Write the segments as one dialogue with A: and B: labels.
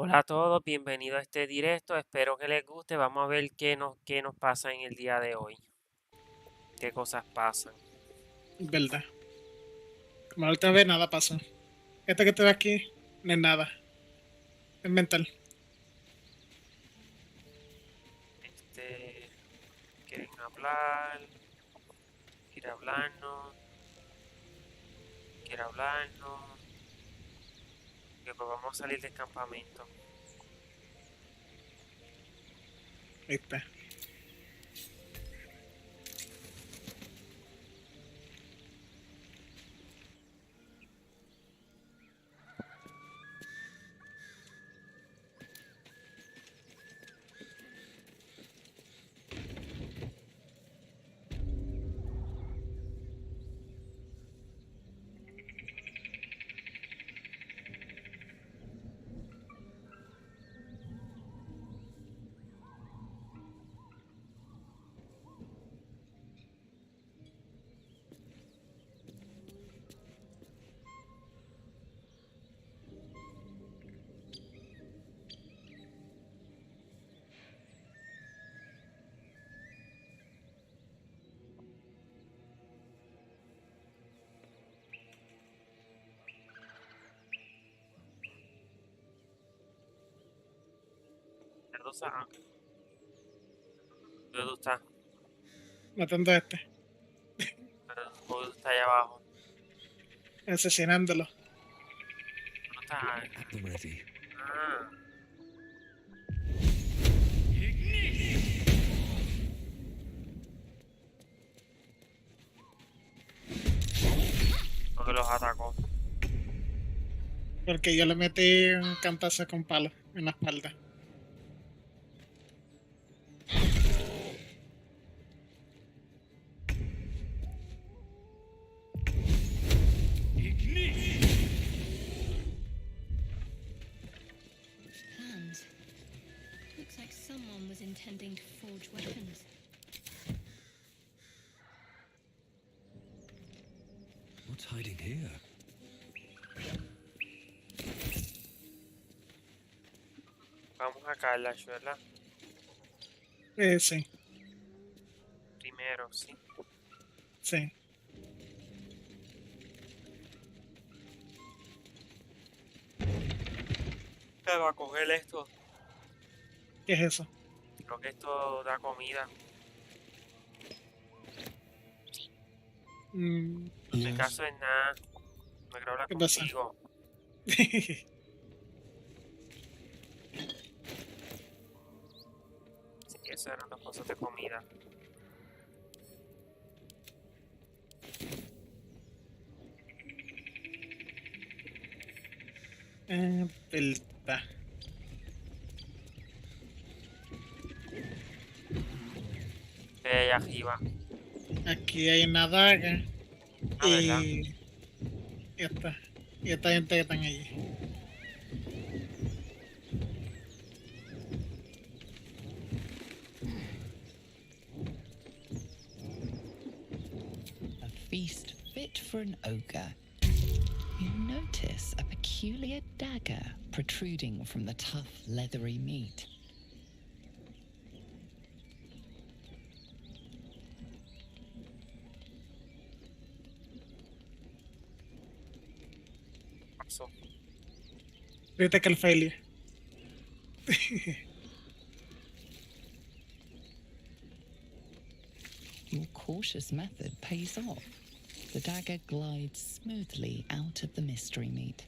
A: Hola a todos, bienvenidos a este directo. Espero que les guste. Vamos a ver qué nos pasa en el día de hoy. Qué cosas pasan.
B: Verdad. Como la última vez nada pasó. Esto que te ve aquí no es nada. Es mental.
A: Este, quieren hablar, quiere hablarnos, quiere hablarnos. Que pues vamos a salir del campamento.
B: Ahí está.
A: ¿Dónde tú estás?
B: Matando a este.
A: ¿Dónde tú estás allá abajo?
B: Asesinándolo.
A: ¿Dónde estás?
C: At the ready.
A: Ah, porque los atacó.
B: Porque yo le metí un cantazo con palo en la espalda.
D: Plans. Looks like someone was intending to forge weapons.
C: What's hiding here?
A: Vamos a caer ¿verdad?
B: Sí,
A: Primero, sí.
B: sí.
A: ¿Qué va a coger esto?
B: ¿Qué es eso?
A: Creo que esto da comida.
B: Mm,
A: No me caso en nada. No quiero hablar
B: ¿Qué pasa?
A: contigo. Sí, eso eran dos cosas de comida.
B: Verdad.
A: Allá arriba.
B: Aquí hay una daga.
A: Ah, ¿verdad?
B: Y esta. Y esta gente que están allí.
E: A feast fit for an ogre. You notice a peculiar dagger protruding from the tough, leathery meat.
A: Pasó.
B: Critical failure.
E: Your cautious method pays off. The dagger glides smoothly out of the mystery meat.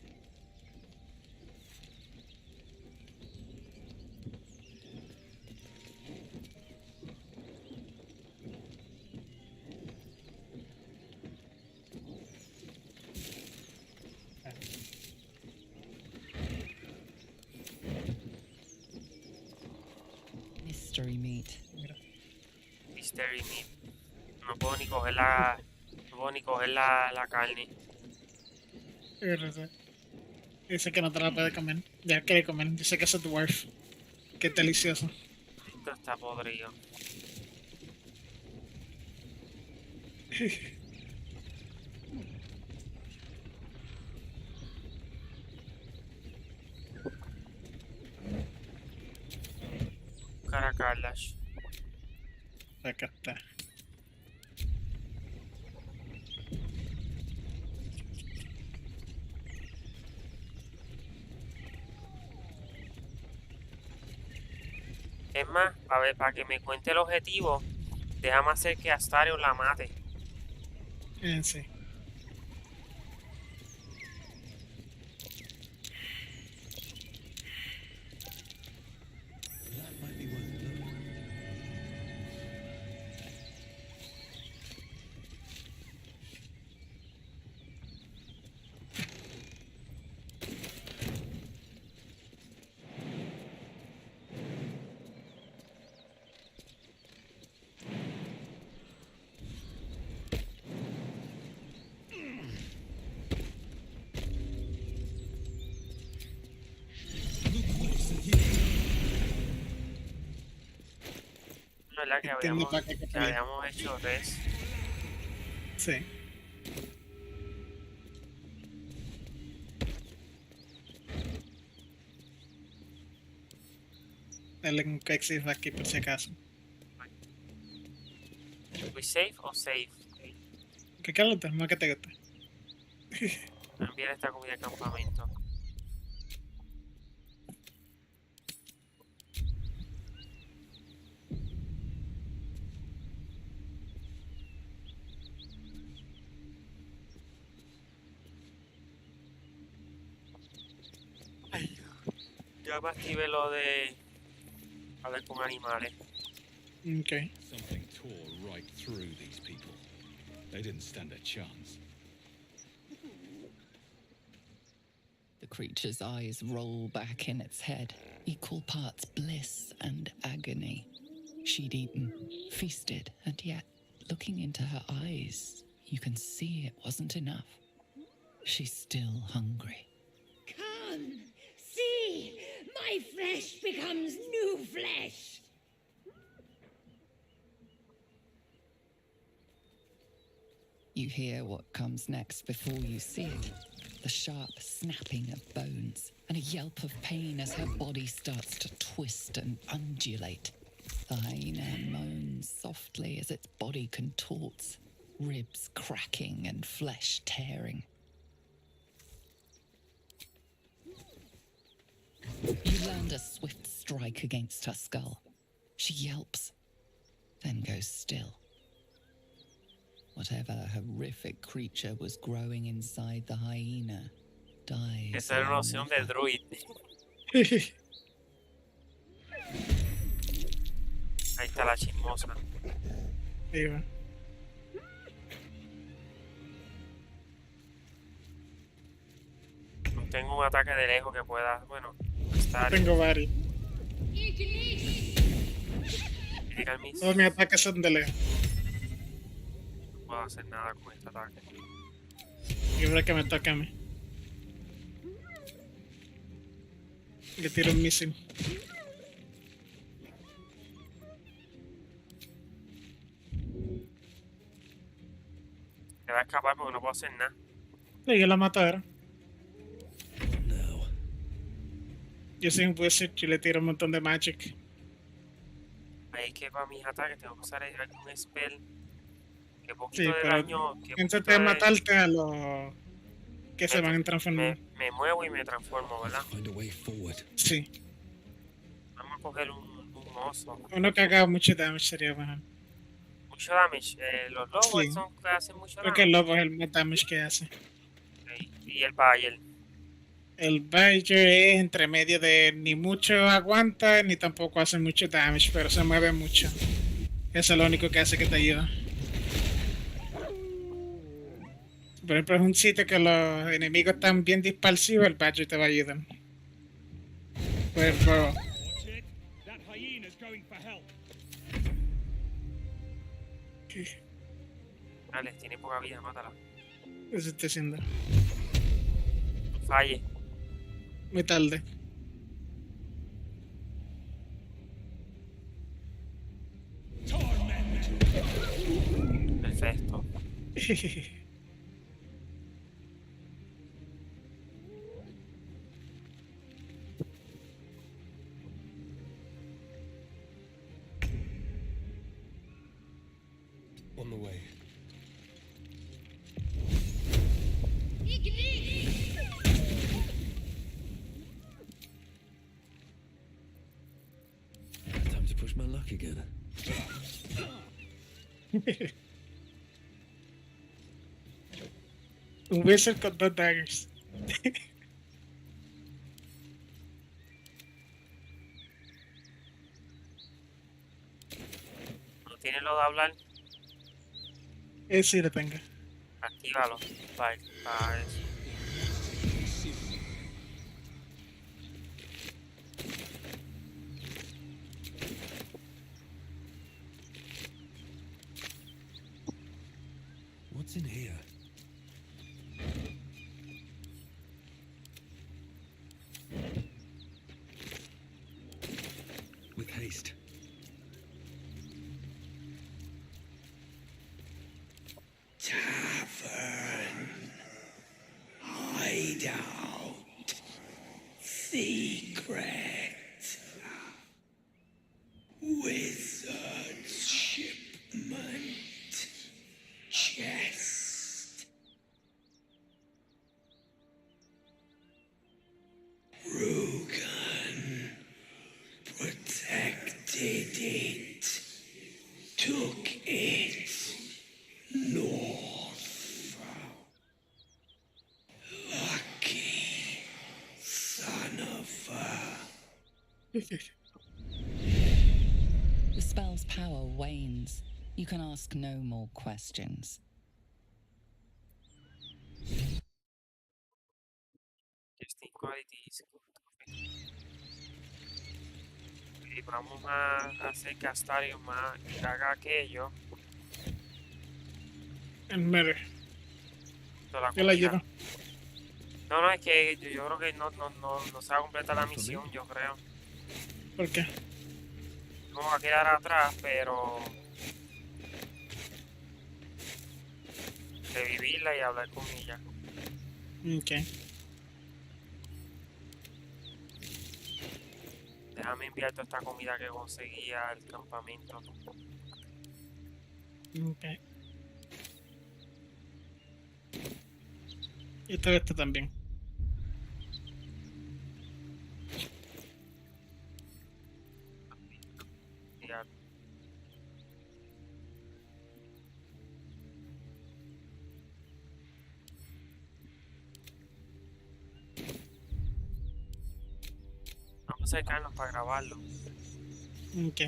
E: Mystery meat.
A: Mystery meat. No puedo ni coger la carne.
B: Dice que no te la puede comer. Ya quiere comer. Dice que es dwarf. Qué delicioso.
A: Esto está podrido. buscar a Kalash.
B: Acá está.
A: Es más, a ver, para que me cuente el objetivo, déjame hacer que Astarion la mate.
B: Sí.
C: That might be worth a look.
A: No es la que
B: Entiendo para qué
A: que
B: pelea.
A: habíamos hecho res.
B: Sí. Dale un exit aquí por si acaso.
A: ¿We save o save?
B: ¿Qué calor más que te gusta?
A: Enviar esta comida al campamento. Ya me activé lo de hablar con animales.
B: Ok.
C: Something tore right through these people. They didn't stand a chance.
E: The creature's eyes roll back in its head, equal parts bliss and agony. She'd eaten, feasted, and yet, looking into her eyes, you can see it wasn't enough. She's still hungry.
F: Come, see, my flesh becomes new flesh.
E: You hear what comes next before you see it. The sharp snapping of bones and a yelp of pain as her body starts to twist and undulate. The hyena moans softly as its body contorts, ribs cracking and flesh tearing. You land a swift strike against her skull. She yelps, then goes still. Whatever horrific creature was growing inside the hyena dies.
A: Esa era una
E: along
A: opción
E: with
A: del
E: her.
A: druid. Ahí está la chismosa.
B: Ahí va.
A: No tengo un ataque de lejos que pueda, bueno, estar
B: Tengo varios.
A: critical miss.
B: Todos mis ataques son de lejos.
A: No puedo hacer nada con este ataque.
B: Y ahora que me toca a mí. Le tiro un misil.
A: Me va a escapar porque no puedo hacer nada.
B: Sí, yo la mato ahora.
C: No.
B: Yo soy un wizard y le tiro un montón de magic.
A: Ahí es que para mis ataques tengo que usar algún spell. Que poquito
B: Sí,
A: de
B: pero
A: daño. Que
B: Intenta
A: poquito de-
B: matarte a los que se van a transformar.
A: me muevo y me transformo, ¿verdad?
C: Find a way forward.
B: Sí.
A: Vamos a coger un oso.
B: Uno que haga mucho damage sería bueno.
A: Mucho damage. Los lobos
B: Sí.
A: son que hacen mucho
B: Creo que
A: damage.
B: el lobo es el más damage que hace.
A: Ok. Y el Bayer.
B: El Badger es entre medio de ni mucho aguanta ni tampoco hace mucho damage, pero se mueve mucho. Eso es lo único que hace que te ayuda. Por ejemplo, es un sitio que los enemigos están bien dispersivos, el Badger te va a ayudar. Por ejemplo,
G: Watch it. That hyena's going for help.
A: Dale, tiene poca vida, mátala.
B: eso estoy haciendo.
A: Falle.
B: Muy tarde.
A: Perfecto.
H: push my luck again.
B: Un wizard con 2 daggers.
A: ¿No tiene lo de hablar?
B: Sí, lo tengo.
A: Actívalo para eso.
H: What's in here? With haste.
F: Tavern. Hideout. Secret. Wizard shipment. Chest. Rugan protected it. Took it north. Lucky son of a...
E: The spell's power wanes. You can ask no more questions.
A: Testing quality is good. Y vamos a hacer que Astario más haga aquello.
B: El murder.
A: Toda la
B: Yo la
A: comida.
B: llevo.
A: No, es que yo creo que no se va a completar la misión, yo creo.
B: ¿Por qué?
A: No va a quedar atrás, pero revivirla y hablar con ella.
B: Ok.
A: Déjame enviar toda esta comida que conseguí al campamento.
B: Ok. Y todo esto también.
A: Ya. Vamos a acercarnos para grabarlo.
B: Ok.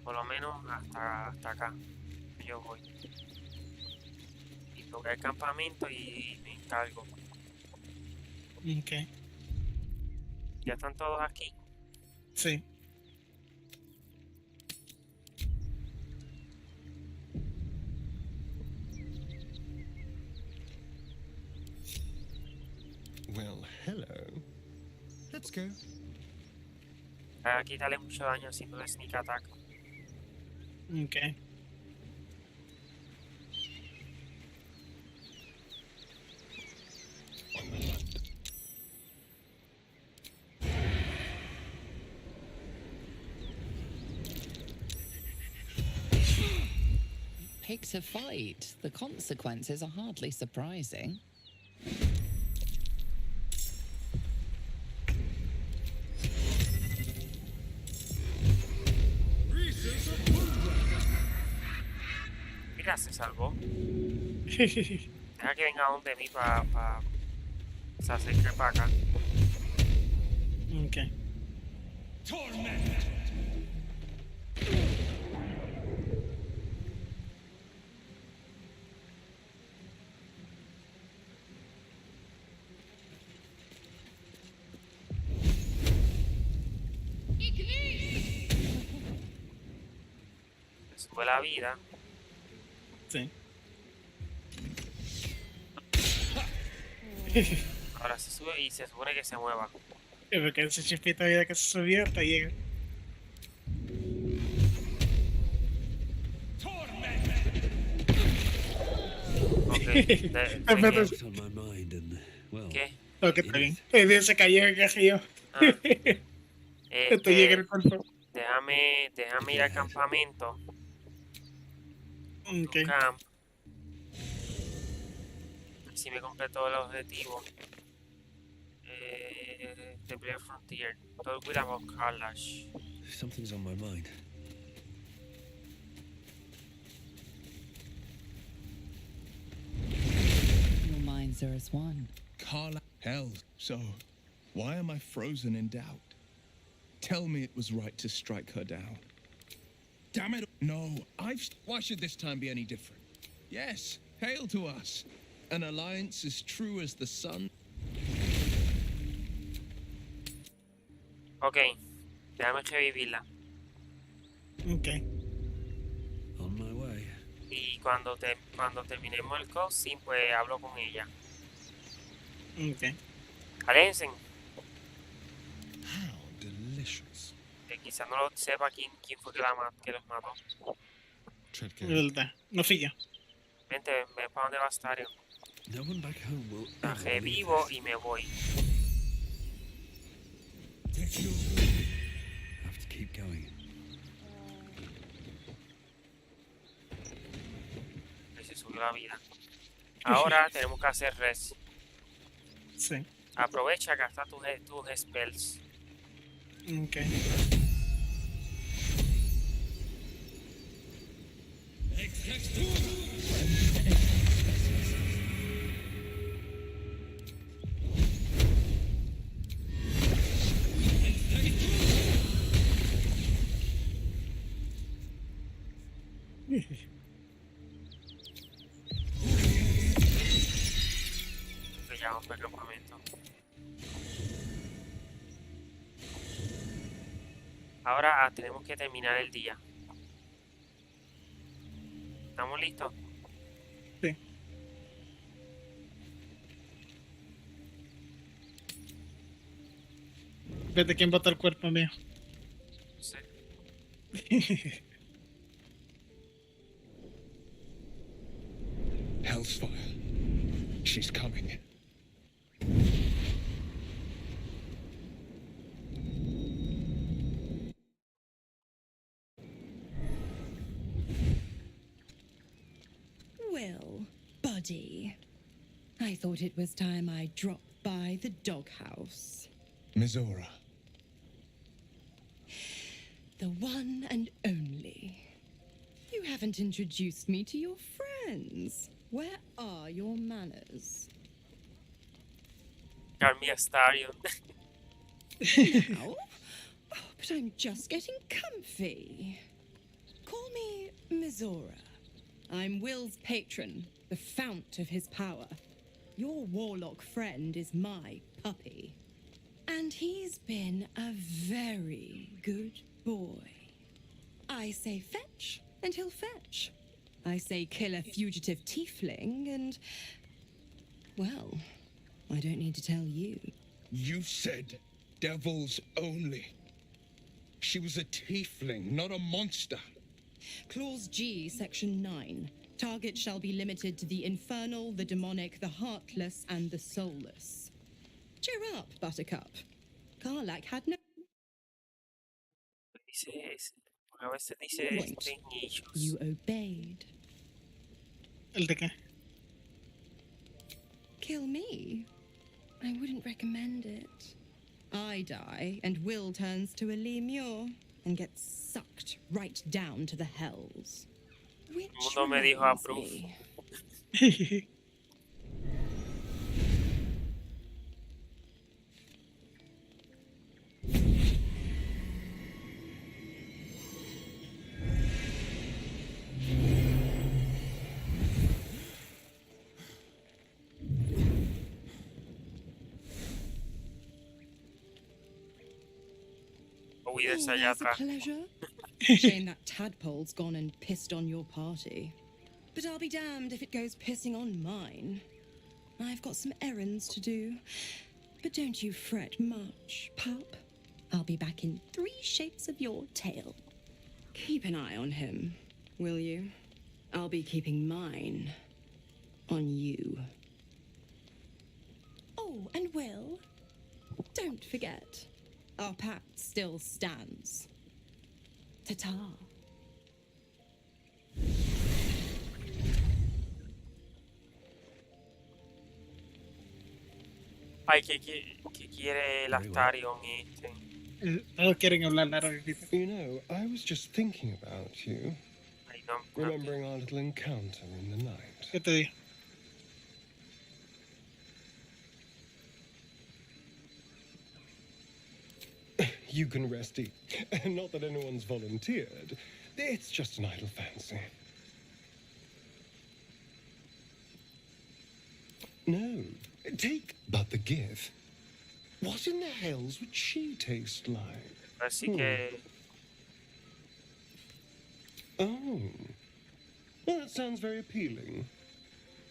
A: Por lo menos hasta acá. Yo voy. Y toqué el campamento y me encargo.
B: Ok.
A: Ya están todos aquí.
B: Sí.
H: Well, hello. Let's go.
A: A quitarle mucho daño haciendo el sneak attack.
B: Ok.
E: Picked a fight. The consequences are hardly surprising.
A: Mira, se salvó. Deja que venga donde mí para se acerque para acá.
B: Ok.
G: Torment!
A: Le sube la vida.
B: Sí.
A: Ahora se sube y se supone que se mueva.
B: Porque ese chispito de vida que se subió hasta llega.
A: Ok.
H: What's on my mind and, well,
A: ¿Qué?
B: Ok, está bien. El día se cayó el yo.
A: Ah,
B: Esto llega en el cuerpo.
A: déjame ir al campamento.
B: Ok.
A: Tu camp. Si me completo el objetivo. The Blair Frontier. Talk with about Kalash.
H: Something's on my mind.
E: Your minds are as one.
F: Carla. Hell, so why am I frozen in doubt? Tell me it was right to strike her down. Damn it. No, why should this time be any different? Yes, hail to us. An alliance as true as the sun.
A: Ok, déjame revivirla.
B: Ok.
H: On my way.
A: Y cuando terminemos el cutscene, pues hablo con ella.
B: Ok.
A: Aléjense,
C: How delicious.
A: que quizás no lo sepa quién fue que los mató.
C: Tread
B: Es
C: carefully.
B: verdad. No fui yo.
A: Vente, ven para donde va Stario.
H: No one back home will
A: La
H: ever believe
A: revivo
H: this.
A: y me voy.
H: Have to keep going.
A: Que se subió la vida. Ahora tenemos que hacer res.
B: Sí.
A: Aprovecha, gasta tus spells.
B: Ok.
A: Que ya vamos para el campamento. Ahora tenemos que terminar el día. ¿Estamos listos?
B: Sí. Vete quién bota el cuerpo mío.
A: No sé.
F: Hell's fire. She's coming.
I: Well, buddy, I thought it was time I dropped by the doghouse.
F: Mizora.
I: The one and only. You haven't introduced me to your friends. Where are your manners?
A: Carmia Starion.
I: Now? Oh, but I'm just getting comfy. Call me Mizora. I'm Will's patron, the fount of his power. Your warlock friend is my puppy. And he's been a very good boy. I say fetch, and he'll fetch. I say kill a fugitive tiefling, and... well, I don't need to tell you.
F: You said devils only. She was a tiefling, not a monster.
I: Clause G, Section 9. Target shall be limited to the infernal, the demonic, the heartless, and the soulless. Cheer up, Buttercup. Karlak had no
A: Dice, a veces dice
I: point.
A: nichos.
I: You obeyed.
B: ¿El de qué?
I: Kill me? I wouldn't recommend it. I die, and Will turns to a lemur and gets sucked right down to the hells. Which
A: Mundo me dijo
I: reminds
A: approve.
I: me,
A: Uy, de esa allá
I: there's a
A: atrás.
I: pleasure. Shame that tadpole's gone and pissed on your party. But I'll be damned if it goes pissing on mine. I've got some errands to do. But don't you fret much, pup. I'll be back in 3 shapes of your tail. Keep an eye on him, will you? I'll be keeping mine on you. Oh, and Will, don't forget, our pact still stands. Ta-ta.
A: Ay, ¿qué quiere el
C: Very well.
A: Astarion este?
B: Todos quieren hablar largo.
J: You know, I was just thinking about you,
A: Ay, no,
J: remembering our little encounter in the night.
B: ¿Qué te digo?
J: You can rest easy. Not that anyone's volunteered. It's just an idle fancy. No, take but the give. What in the hells would she taste like?
A: Así que
J: Oh, well, that sounds very appealing.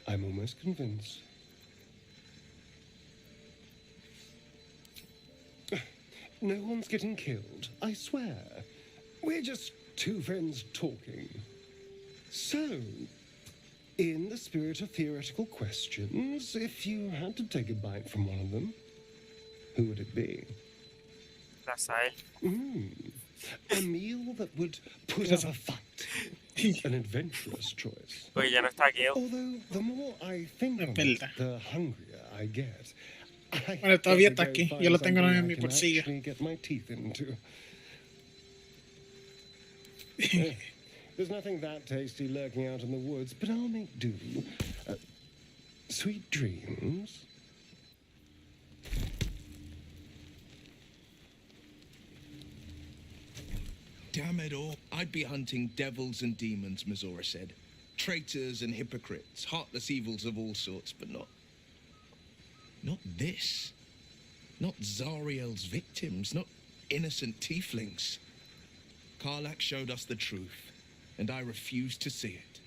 J: I'm almost convinced. No one's getting killed, I swear. We're just two friends talking. So, in the spirit of theoretical questions, if you had to take a bite from one of them, who would it be?
A: Razael.
J: A meal that would put up a fight. An adventurous choice.
A: Oye, ya no está Gale.
J: Although, the more I think of it, the hungrier I get.
B: Bueno, todavía está aquí. Yo lo tengo en mi bolsillo.
J: Get my teeth into. There's nothing that tasty lurking out in the woods, but I'll make do. Sweet dreams.
F: Damn it all. I'd be hunting devils and demons, Mizora said. Traitors and hypocrites, heartless evils of all sorts, but not this. Not Zariel's victims, not innocent tieflings. Karlach showed us the truth, and I refuse to see it.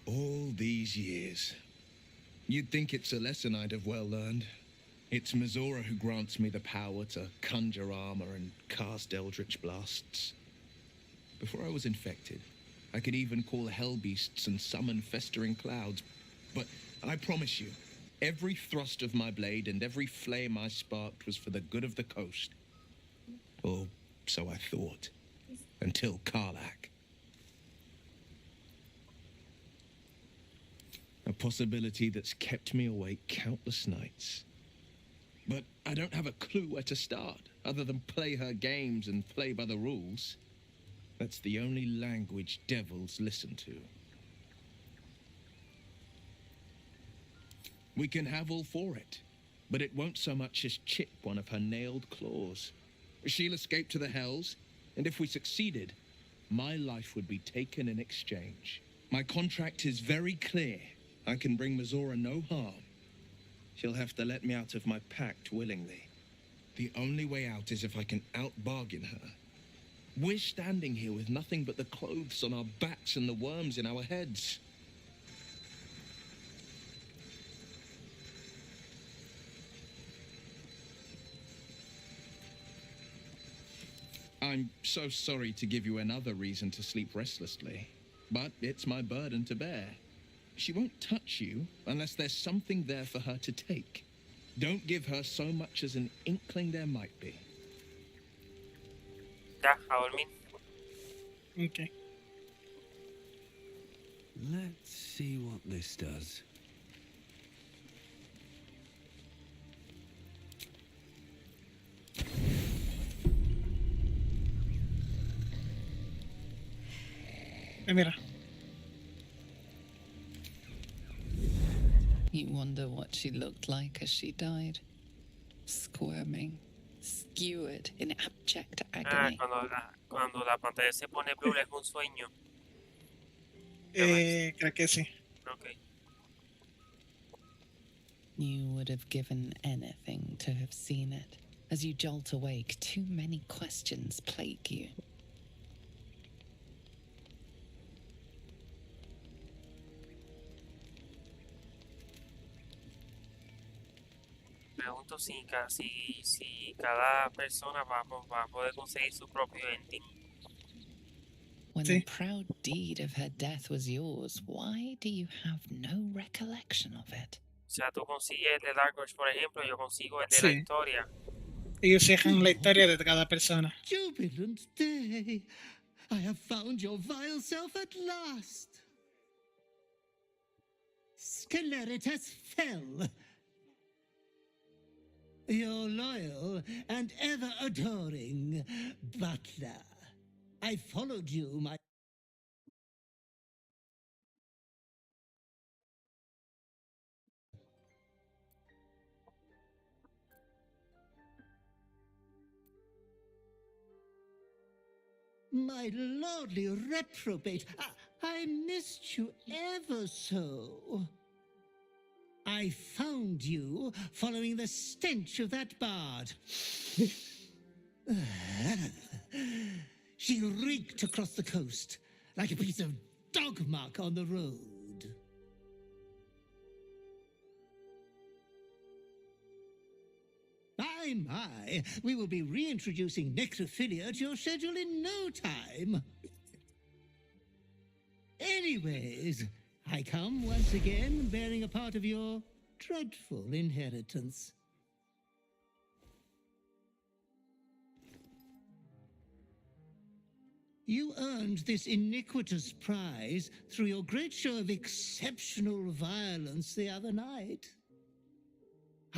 F: All these years. You'd think it's a lesson I'd have well learned. It's Mizora who grants me the power to conjure armor and cast eldritch blasts. Before I was infected, I could even call hell beasts and summon festering clouds. But I promise you, every thrust of my blade and every flame I sparked was for the good of the coast. Or so I thought. Until Karlach. A possibility that's kept me awake countless nights. But I don't have a clue where to start, other than play her games and play by the rules. That's the only language devils listen to. We can have all for it, but it won't so much as chip one of her nailed claws. She'll escape to the hells, and if we succeeded, my life would be taken in exchange. My contract is very clear. I can bring Mizora no harm. She'll have to let me out of my pact willingly. The only way out is if I can out-bargain her. We're standing here with nothing but the clothes on our backs and the worms in our heads. I'm so sorry to give you another reason to sleep restlessly, but it's my burden to bear. She won't touch you unless there's something there for her to take. Don't give her so much as an inkling there might be.
A: Ya, a dormir.
B: Okay.
H: Let's see what this does.
B: Mira.
E: You wonder what she looked like as she died. Squirming, skewered in abject agony.
A: Cuando la pantalla se pone blue es un sueño.
B: Creo que sí.
A: Okay.
E: You would have given anything to have seen it. As you jolt awake, too many questions plague you.
A: Pregunto si cada persona va a poder conseguir su propio ending.
E: When
B: Sí.
E: the proud deed of her death was yours, why do you have no recollection of it?
A: O sea, tú consigues el de Dark Horse, por ejemplo, yo consigo el de la
B: Sí.
A: historia.
B: Ellos dejan la historia de cada persona.
K: Jubilant day. I have found your vile self at last. Sceleritas fell. Your loyal and ever adoring butler. I followed you, my... My lordly reprobate, I missed you ever so. I found you following the stench of that bard. She reeked across the coast like a piece of dog muck on the road. My, we will be reintroducing necrophilia to your schedule in no time. Anyways, I come once again bearing a part of your dreadful inheritance. You earned this iniquitous prize through your great show of exceptional violence the other night.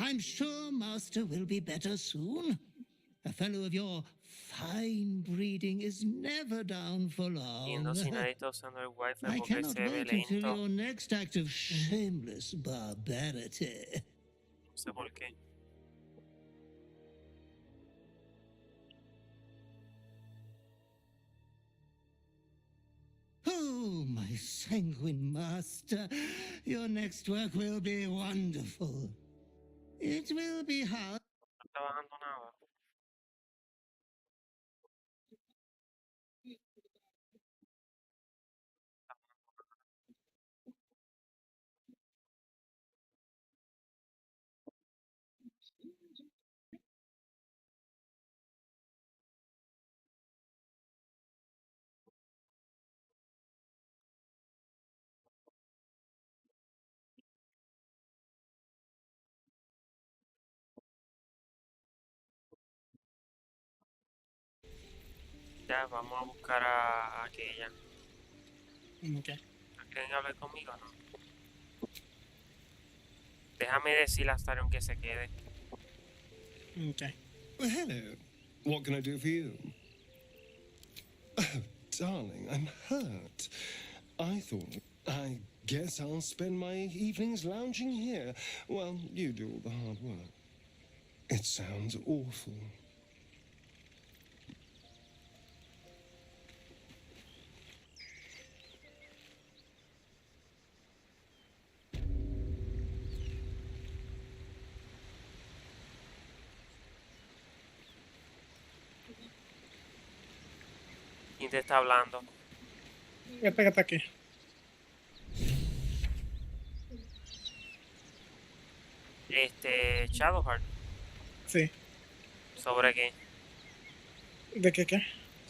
K: I'm sure Master will be better soon. A fellow of your fine breeding is never down for long.
A: Entiendo si nadie está usando el wifi
K: I
A: porque
K: cannot
A: se ve
K: wait until
A: lento.
K: your next act of shameless barbarity.
A: No sé por qué.
K: Oh, my sanguine master, your next work will be wonderful. It will be hard.
A: No está bajando nada. Ya, vamos a buscar a aquella.
B: Ok.
A: ¿Quieren hablar conmigo o no? Déjame decirle a Astarion que se quede.
B: Ok.
J: Well, hello. What can I do for you? Oh, darling, I'm hurt. I guess I'll spend my evenings lounging here while you do all the hard work. It sounds awful.
A: ¿Quién te está hablando?
B: Pégate aquí.
A: Shadowheart.
B: Sí.
A: ¿Sobre qué?
B: ¿De qué qué?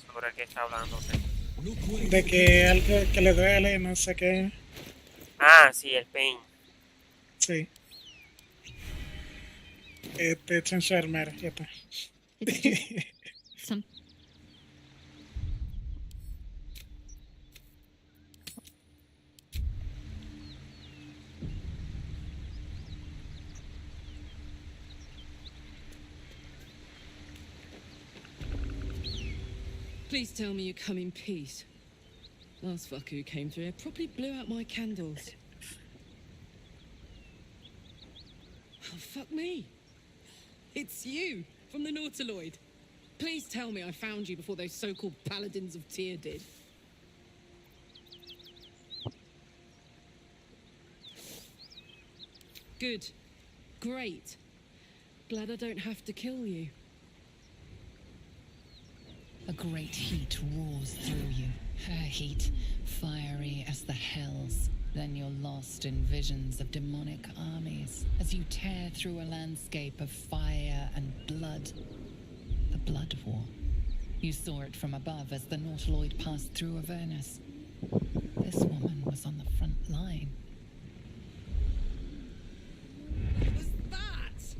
A: ¿Sobre qué está hablando?
B: De que algo que le duele, no sé qué.
A: Ah, sí, el pain.
B: Sí. It's enfermera, ya está.
D: It's just some.
I: Please tell me you come in peace. Last fucker who came through here probably blew out my candles. Oh, fuck me. It's you, from the Nautiloid. Please tell me I found you before those so-called paladins of Tyr did. Good. Great. Glad I don't have to kill you.
E: A great heat roars through you, her heat, fiery as the hells. Then you're lost in visions of demonic armies as you tear through a landscape of fire and blood. The Blood War. You saw it from above as the Nautiloid passed through Avernus. This woman was on the front line.
I: What was that?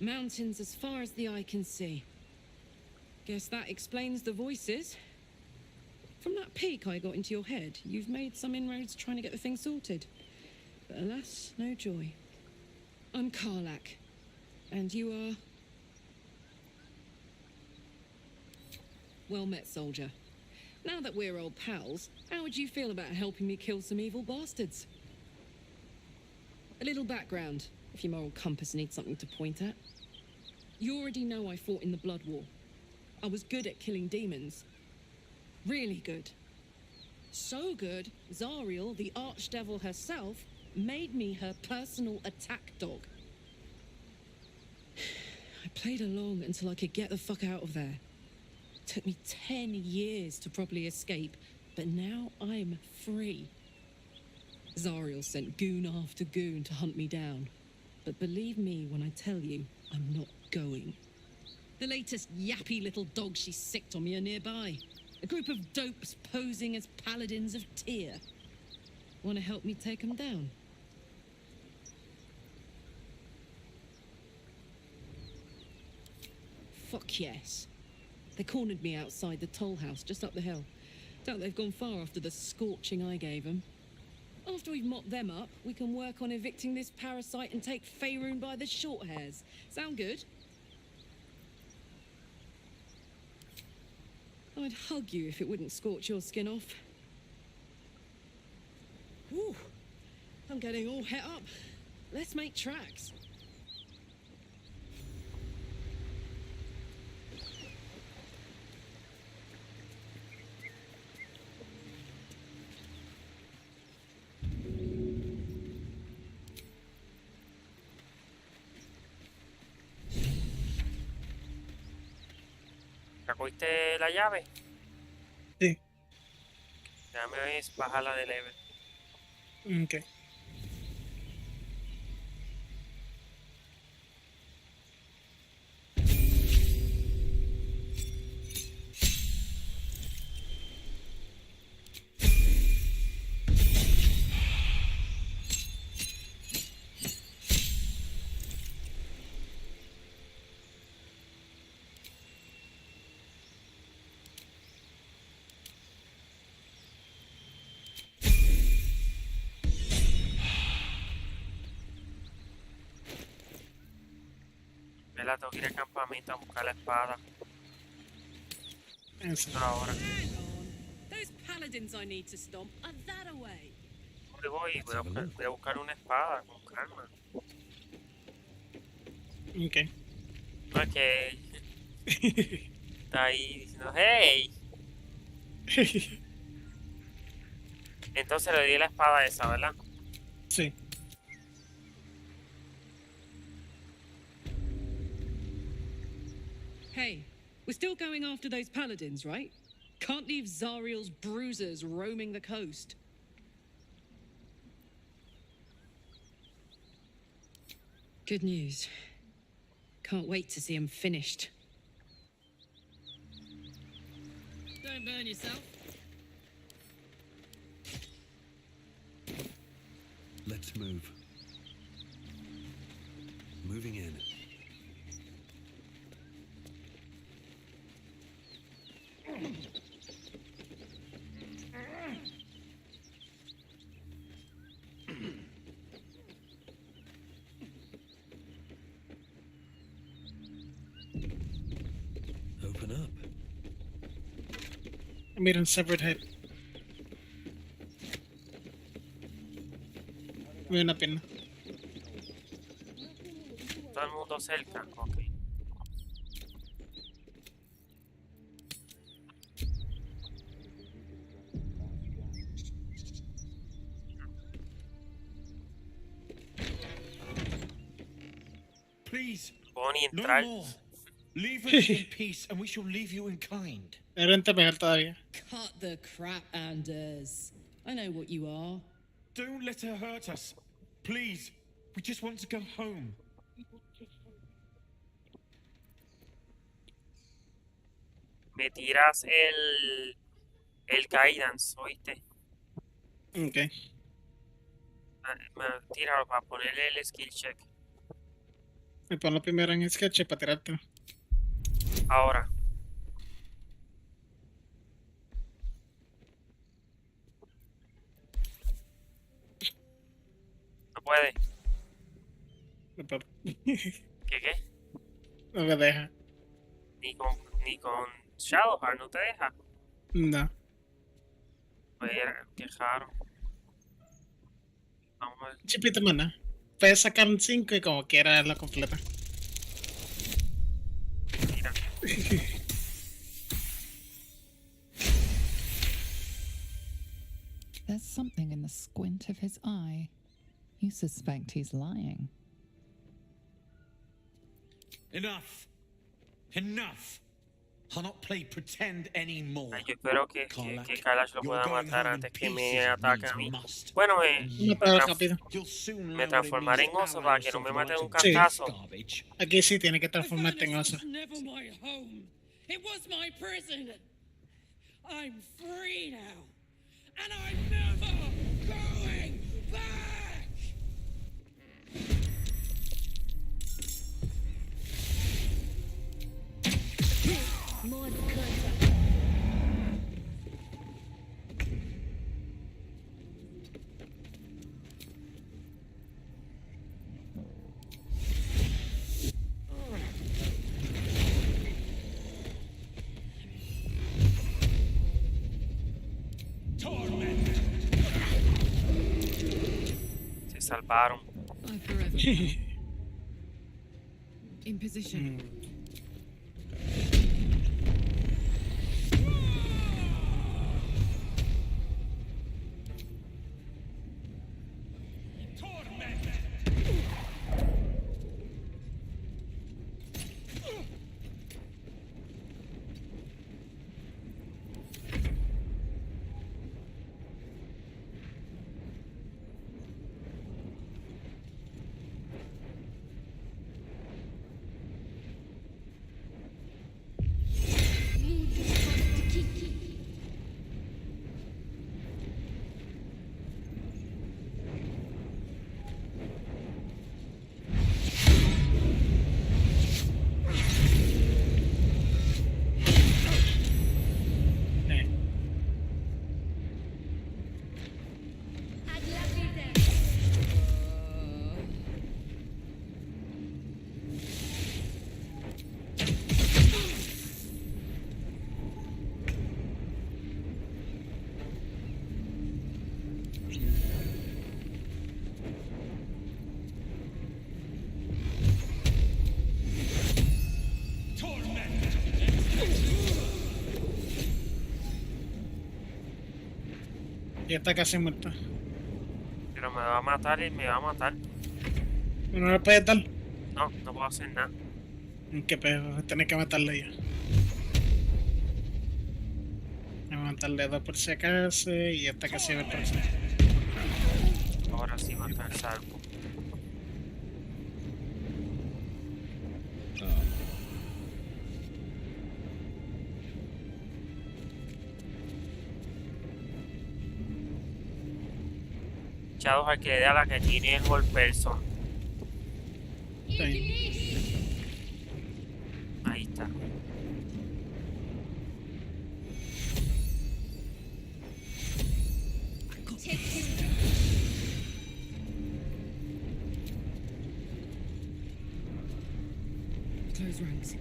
I: Mountains as far as the eye can see. Guess that explains the voices. From that peek I got into your head, you've made some inroads trying to get the thing sorted. But alas, no joy. I'm Karlak. And you are... Well met, soldier. Now that we're old pals, how would you feel about helping me kill some evil bastards? A little background, if your moral compass needs something to point at. You already know I fought in the Blood War. I was good at killing demons. Really good. So good, Zariel, the archdevil herself, made me her personal attack dog. I played along until I could get the fuck out of there. Took me 10 years to properly escape, but now I'm free. Zariel sent goon after goon to hunt me down. But believe me when I tell you, I'm not going. The latest yappy little dogs she sicked on me are nearby. A group of dopes posing as paladins of Tyr. Want to help me take them down? Fuck yes. They cornered me outside the toll house just up the hill. Doubt they've gone far after the scorching I gave them. After we've mopped them up, we can work on evicting this parasite and take Faerun by the short hairs. Sound good? I'd hug you if it wouldn't scorch your skin off. Whew. I'm getting all het up. Let's make tracks.
A: ¿Saciste la llave?
B: Sí.
A: Déjame bajarla de level.
B: Ok.
A: ¿Verdad? Tengo que ir al campamento a buscar la espada.
B: Eso.
A: Ahora.
I: Hang on. Those paladins I need to stomp are that away.
A: Voy a buscar una espada con calma.
B: Ok.
A: Ok. Está ahí diciendo, hey. Entonces le di la espada esa, ¿verdad?
B: Sí.
I: Hey, we're still going after those paladins, right? Can't leave Zariel's bruisers roaming the coast. Good news. Can't wait to see them finished. Don't burn yourself.
H: Let's move. Moving in. Open up.
B: Miren, severed head. Veo una pierna.
A: Todo el mundo cerca, ok.
G: Please,
A: Bonnie
G: no
A: entrar.
G: more. Leave us in peace, and we shall leave you in kind.
B: Era en mejor todavía.
I: Cut the crap, Anders. I know what you are.
G: Don't let her hurt us. Please, we just want to go home.
A: Me tiras el guidance, ¿oíste?
B: Ok.
A: Tíralo para ponerle el skill check.
B: Me pongo primero en sketch para tirarte.
A: Ahora. No puede. ¿Qué?
B: No me deja.
A: Ni con Shadowheart no te deja.
B: No.
A: Qué raro. Vamos a ver.
B: Chipito, mana. Puedes sacar un 5 y como quiera la completa.
A: Mira.
E: There's something in the squint of his eye. You suspect he's lying.
G: Enough! Enough! I'll not play pretend anymore.
A: Ay, yo espero que Kalash lo pueda matar antes que me ataque a mí.
G: Must.
A: Bueno,
B: rápido.
G: You'll soon
A: me transformaré en oso para que no me mate de un
B: Sí.
A: cantazo.
B: Aquí sí tiene que transformarte en oso.
I: This was never my home. It was my prison. I'm free now. And I'm never going back!
D: More cuts.
A: Se salvaron.
I: I forever count. In position.
B: Ya está casi muerta.
A: Pero me va a matar y me va a matar.
B: ¿No le puedes dar?
A: No, no puedo hacer nada.
B: ¿Qué pedo? Tienes que matarle ya. Voy a matarle 2 por si acaso y ya está casi muerta.
A: Ahora sí va a estar salvo. Shadowheart que le da la que tiene el whole person. Ahí está.
I: Close ranks.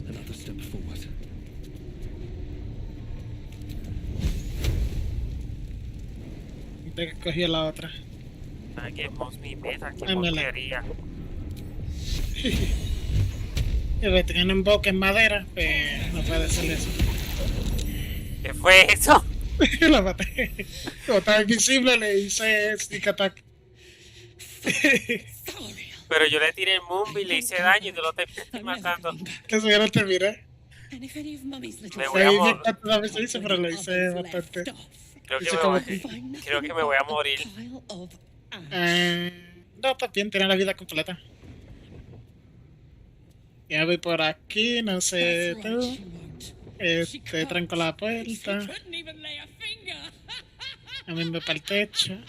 H: Another step forward.
B: Te cogí la otra.
A: Ay, que hemos mi meta, qué
B: Ándale.
A: porquería.
B: Y que tienen un boca en madera, pues no puede ser eso.
A: ¿Qué fue eso?
B: La maté. Como estaba invisible, le hice sneak attack.
A: Pero yo le tiré el Moonbeam, le hice daño y tú lo terminaste
I: I'm never
A: matando.
I: coming back.
B: Que eso ya no te miré.
I: And if any of Mummy's little
A: Me
B: No
A: voy a
B: sé
A: mo-
B: cuántas veces hice, pero lo
I: others
B: hice
I: left
B: bastante.
I: off,
A: Creo que
B: Hice
A: me
B: como
A: voy,
I: find
A: creo que
I: nothing
A: me voy a
I: but
A: morir.
I: pile of ash.
B: No, está bien, tiene la vida completa. Ya voy por aquí, no sé
I: That's right,
B: tú.
I: she won't. She
B: Tranco
I: can't.
B: la
I: She
B: puerta.
I: couldn't even lay a finger.
B: A mí me para el techo.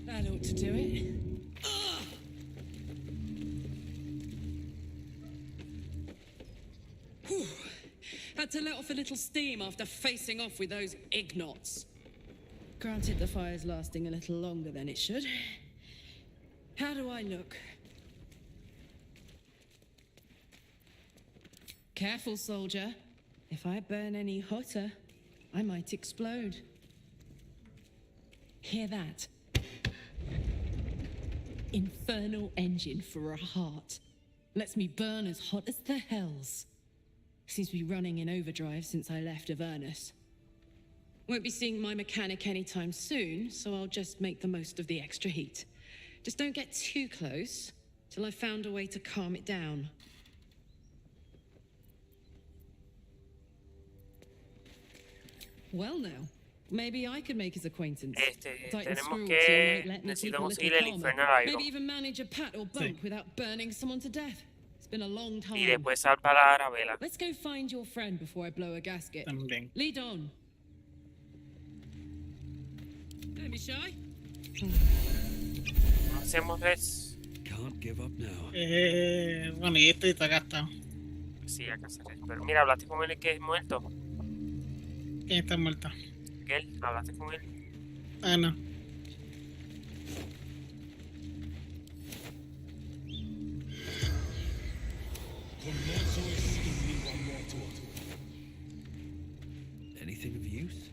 I: That ought to do it. Whew. Had to let off a little steam after facing off with those ignots. Granted, the fire's lasting a little longer than it should. How do I look? Careful, soldier. If I burn any hotter, I might explode. Hear that? Infernal engine for a heart. Lets me burn as hot as the hells. Seems to be running in overdrive since I left Avernus. Won't be seeing my mechanic anytime soon, so I'll just make the most of the extra heat. Just don't get too close till I've found a way to calm it down. Well now, maybe I could make his acquaintance. Tighten
A: Tenemos
I: screw or two
A: que
I: might let me keep a
A: necesitamos
I: little
A: ir al
I: calmer.
A: infernal algo
I: Maybe even manage a pat or bump without burning someone to death. It's been a long
A: y
I: time.
A: después salva la Arabella.
I: Let's go find your friend before I blow a gasket.
B: También.
I: Lead on. Don't be shy.
A: Hacemos res.
H: Can't give up now.
B: Bueno, y esto está gastado.
A: Sí, acá se res. Pero mira, hablaste con él que es muerto.
B: ¿Quién está muerto?
A: ¿Qué? ¿Hablaste con él?
B: Ah, no.
H: Anything of use?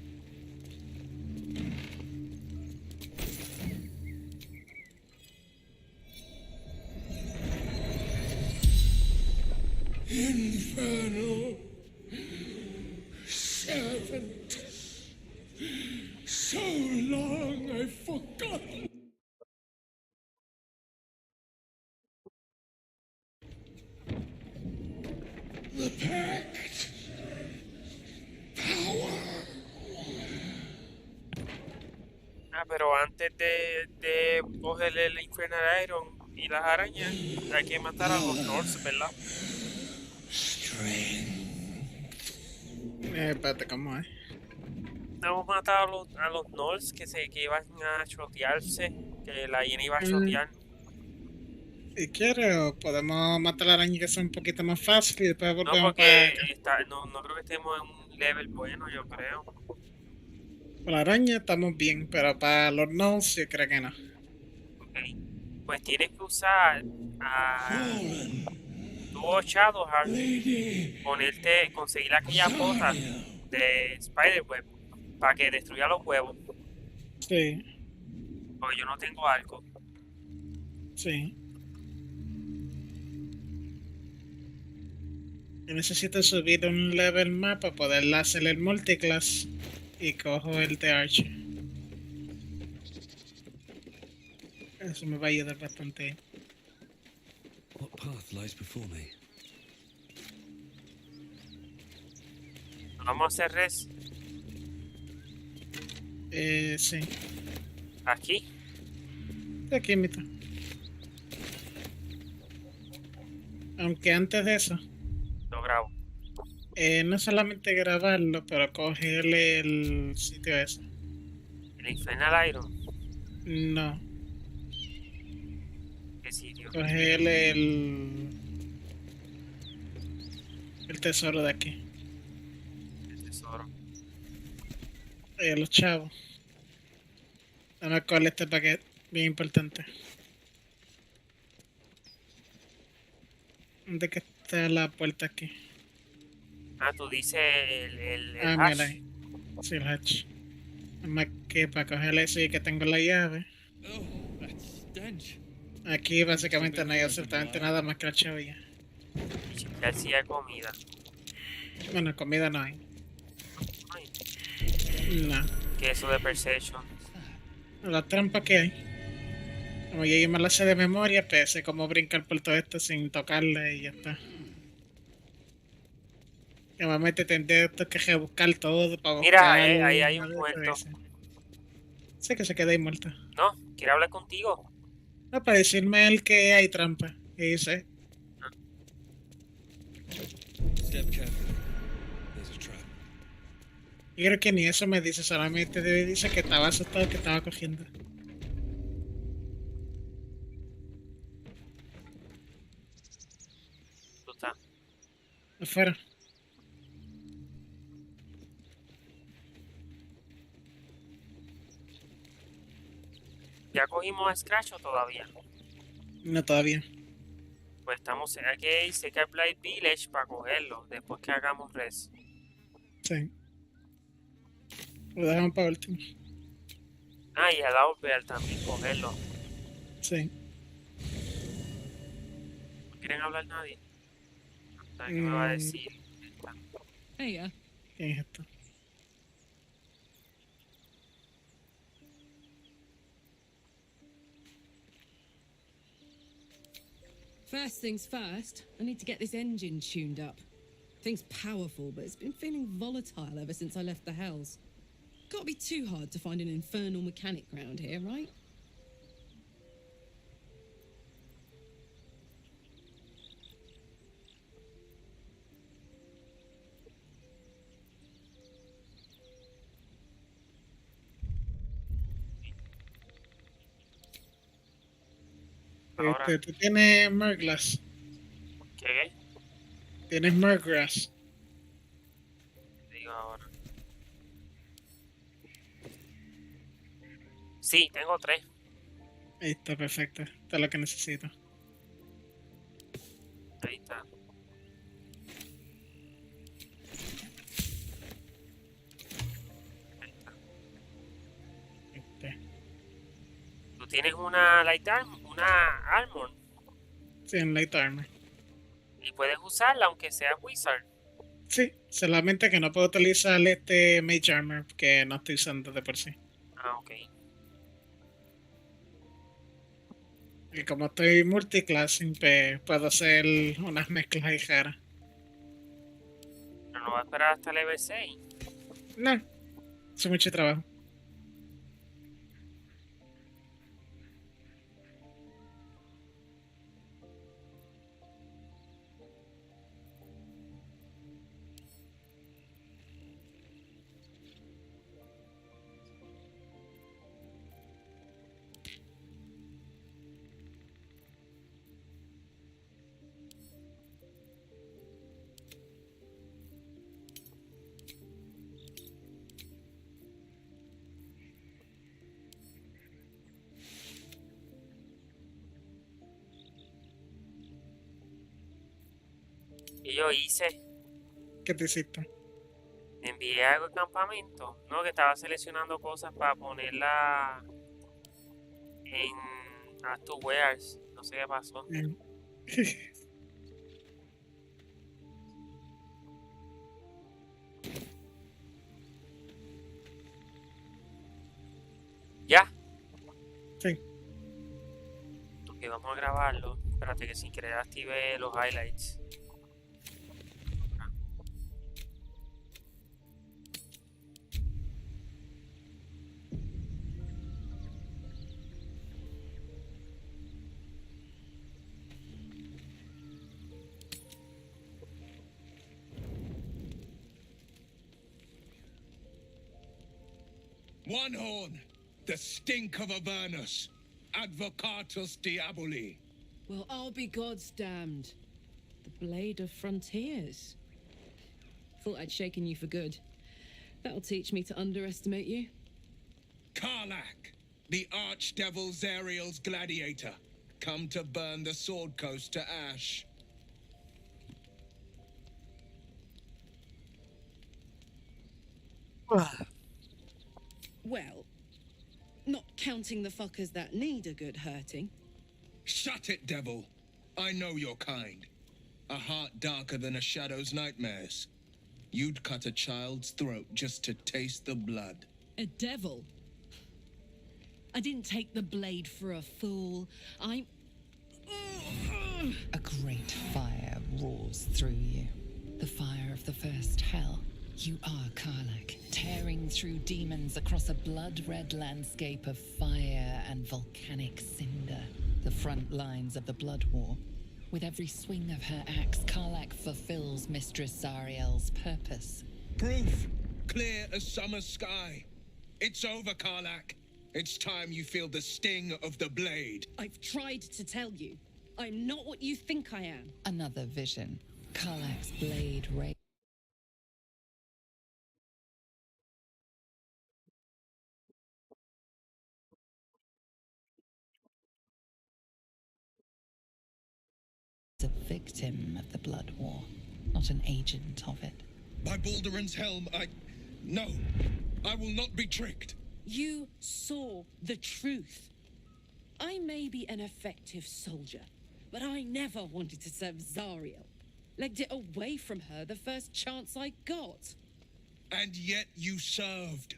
J: Infernal servant. So long I've forgotten. The pact. Power.
A: Ah, pero antes de cogerle el Infernal Iron y las arañas, hay que matar a los Nords, ¿verdad?
B: Espérate, ¿cómo es?
A: Hemos matado a los Nords que iban a chotearse, que la hiena iba a chotear.
B: Si quieres, o podemos matar a la araña que sea un poquito más fácil y después
A: No,
B: volvemos
A: porque
B: para...
A: no creo que estemos en un level bueno, yo creo.
B: Para la araña estamos bien, pero para los gnolls yo creo que no.
A: Ok. Pues tienes que usar a tu Shadowheart, conseguir aquella bota de Spiderweb para que destruya los huevos.
B: Sí,
A: Porque yo no tengo arco.
B: sí. Yo necesito subir un level más para poder hacer el multiclass y cojo el de Archer. Eso me va a ayudar bastante.
H: What path lies before me?
A: Vamos a hacer res
B: Sí.
A: aquí.
B: Aquí mitad. Aunque antes de eso,
A: Lo grabo.
B: no solamente grabarlo, pero cogerle el sitio ese.
A: El Infernal Iron.
B: No,
A: ¿Qué sitio?
B: cogerle el tesoro de aquí.
A: El tesoro.
B: Los chavos. Dame cuál este paquete, bien importante. ¿Dónde que está la puerta aquí?
A: Ah, tú dices el
B: Ah,
A: hash.
B: mira ahí. Sí, el hatch. Nada más que para cogerle eso y que tengo la llave.
C: Oh, that stench.
B: Aquí básicamente no hay absolutamente nada más que la chavilla.
A: Y chequear si hay comida.
B: Bueno, comida no hay.
A: Ay,
B: No.
A: ¿qué es eso de Perception?
B: La trampa que hay. Como yo me la sé de memoria, pues sé cómo brincar por todo esto sin tocarle y ya está. Normalmente tendré que rebuscar todo para
A: Mira,
B: buscar.
A: ahí hay un
B: algo de
A: muerto.
B: ese. Sé que se queda ahí muerto.
A: No, quiere hablar contigo.
B: No, para decirme él que hay trampa. Y dice,
C: Step carefully. There's a trap.
B: y creo que ni eso me dice, solamente dice que estaba asustado, que estaba cogiendo.
A: Tú estás.
B: Afuera.
A: ¿Ya cogimos a Scratch o todavía?
B: No, todavía.
A: Pues estamos aquí hay Secret Blight Village para cogerlo. Después que hagamos res.
B: Sí. Lo dejamos para último.
A: Ah, y a Baldur también cogerlo.
B: Sí.
A: ¿No quieren hablar nadie? ¿Qué me va a decir?
I: Hey,
B: ¿Quién es esto?
I: First things first, I need to get this engine tuned up. Thing's powerful, but it's been feeling volatile ever since I left the Hells. Can't be too hard to find an infernal mechanic round here, right?
A: Ahora,
B: Tú tienes Murglass.
A: ¿qué?
B: Tienes Murgrass.
A: Digo ahora. Sí, tengo 3.
B: Ahí está, perfecto. Esto es lo que necesito.
A: Ahí está.
B: Este.
A: Tú tienes una una armor
B: Sí, en Light Armor.
A: y puedes usarla aunque sea Wizard.
B: Sí, solamente que no puedo utilizar este Mage Armor que no estoy usando de por sí.
A: Ah, ok.
B: Y como estoy multiclassing, pues puedo hacer unas mezclas ahí raras.
A: Pero no va a esperar hasta el level 6.
B: No, es mucho trabajo.
A: Y yo hice,
B: ¿Qué te hiciste?
A: envié algo al campamento, ¿no? Que estaba seleccionando cosas para ponerla en Add to Wares. No sé qué pasó.
B: Bien.
A: ¿Ya?
B: Sí.
A: Ok, vamos a grabarlo. Espérate que sin querer active los highlights.
F: One horn. The stink of Avernus. Advocatus Diaboli.
I: Well, I'll be God's damned. The blade of frontiers. Thought I'd shaken you for good. That'll teach me to underestimate you.
F: Karlach, the archdevil Zariel's gladiator, come to burn the Sword Coast to ash.
I: Well, not counting the fuckers that need a good hurting.
F: Shut it, devil. I know your kind. A heart darker than a shadow's nightmares. You'd cut a child's throat just to taste the blood.
I: A devil? I didn't take the blade for a fool. I'm...
E: A great fire roars through you. The fire of the first hell. You are Karlach, tearing through demons across a blood-red landscape of fire and volcanic cinder. The front lines of the Blood War. With every swing of her axe, Karlach fulfills Mistress Zariel's purpose.
F: Proof! Clear as summer sky. It's over, Karlach. It's time you feel the sting of the blade.
I: I've tried to tell you. I'm not what you think I am.
E: Another vision. Karlach's blade rays a victim of the Blood War, not an agent of it.
F: By Balduran's helm, No, I will not be tricked.
I: You saw the truth. I may be an effective soldier, but I never wanted to serve Zariel. Legged it away from her the first chance I got.
F: And yet you served.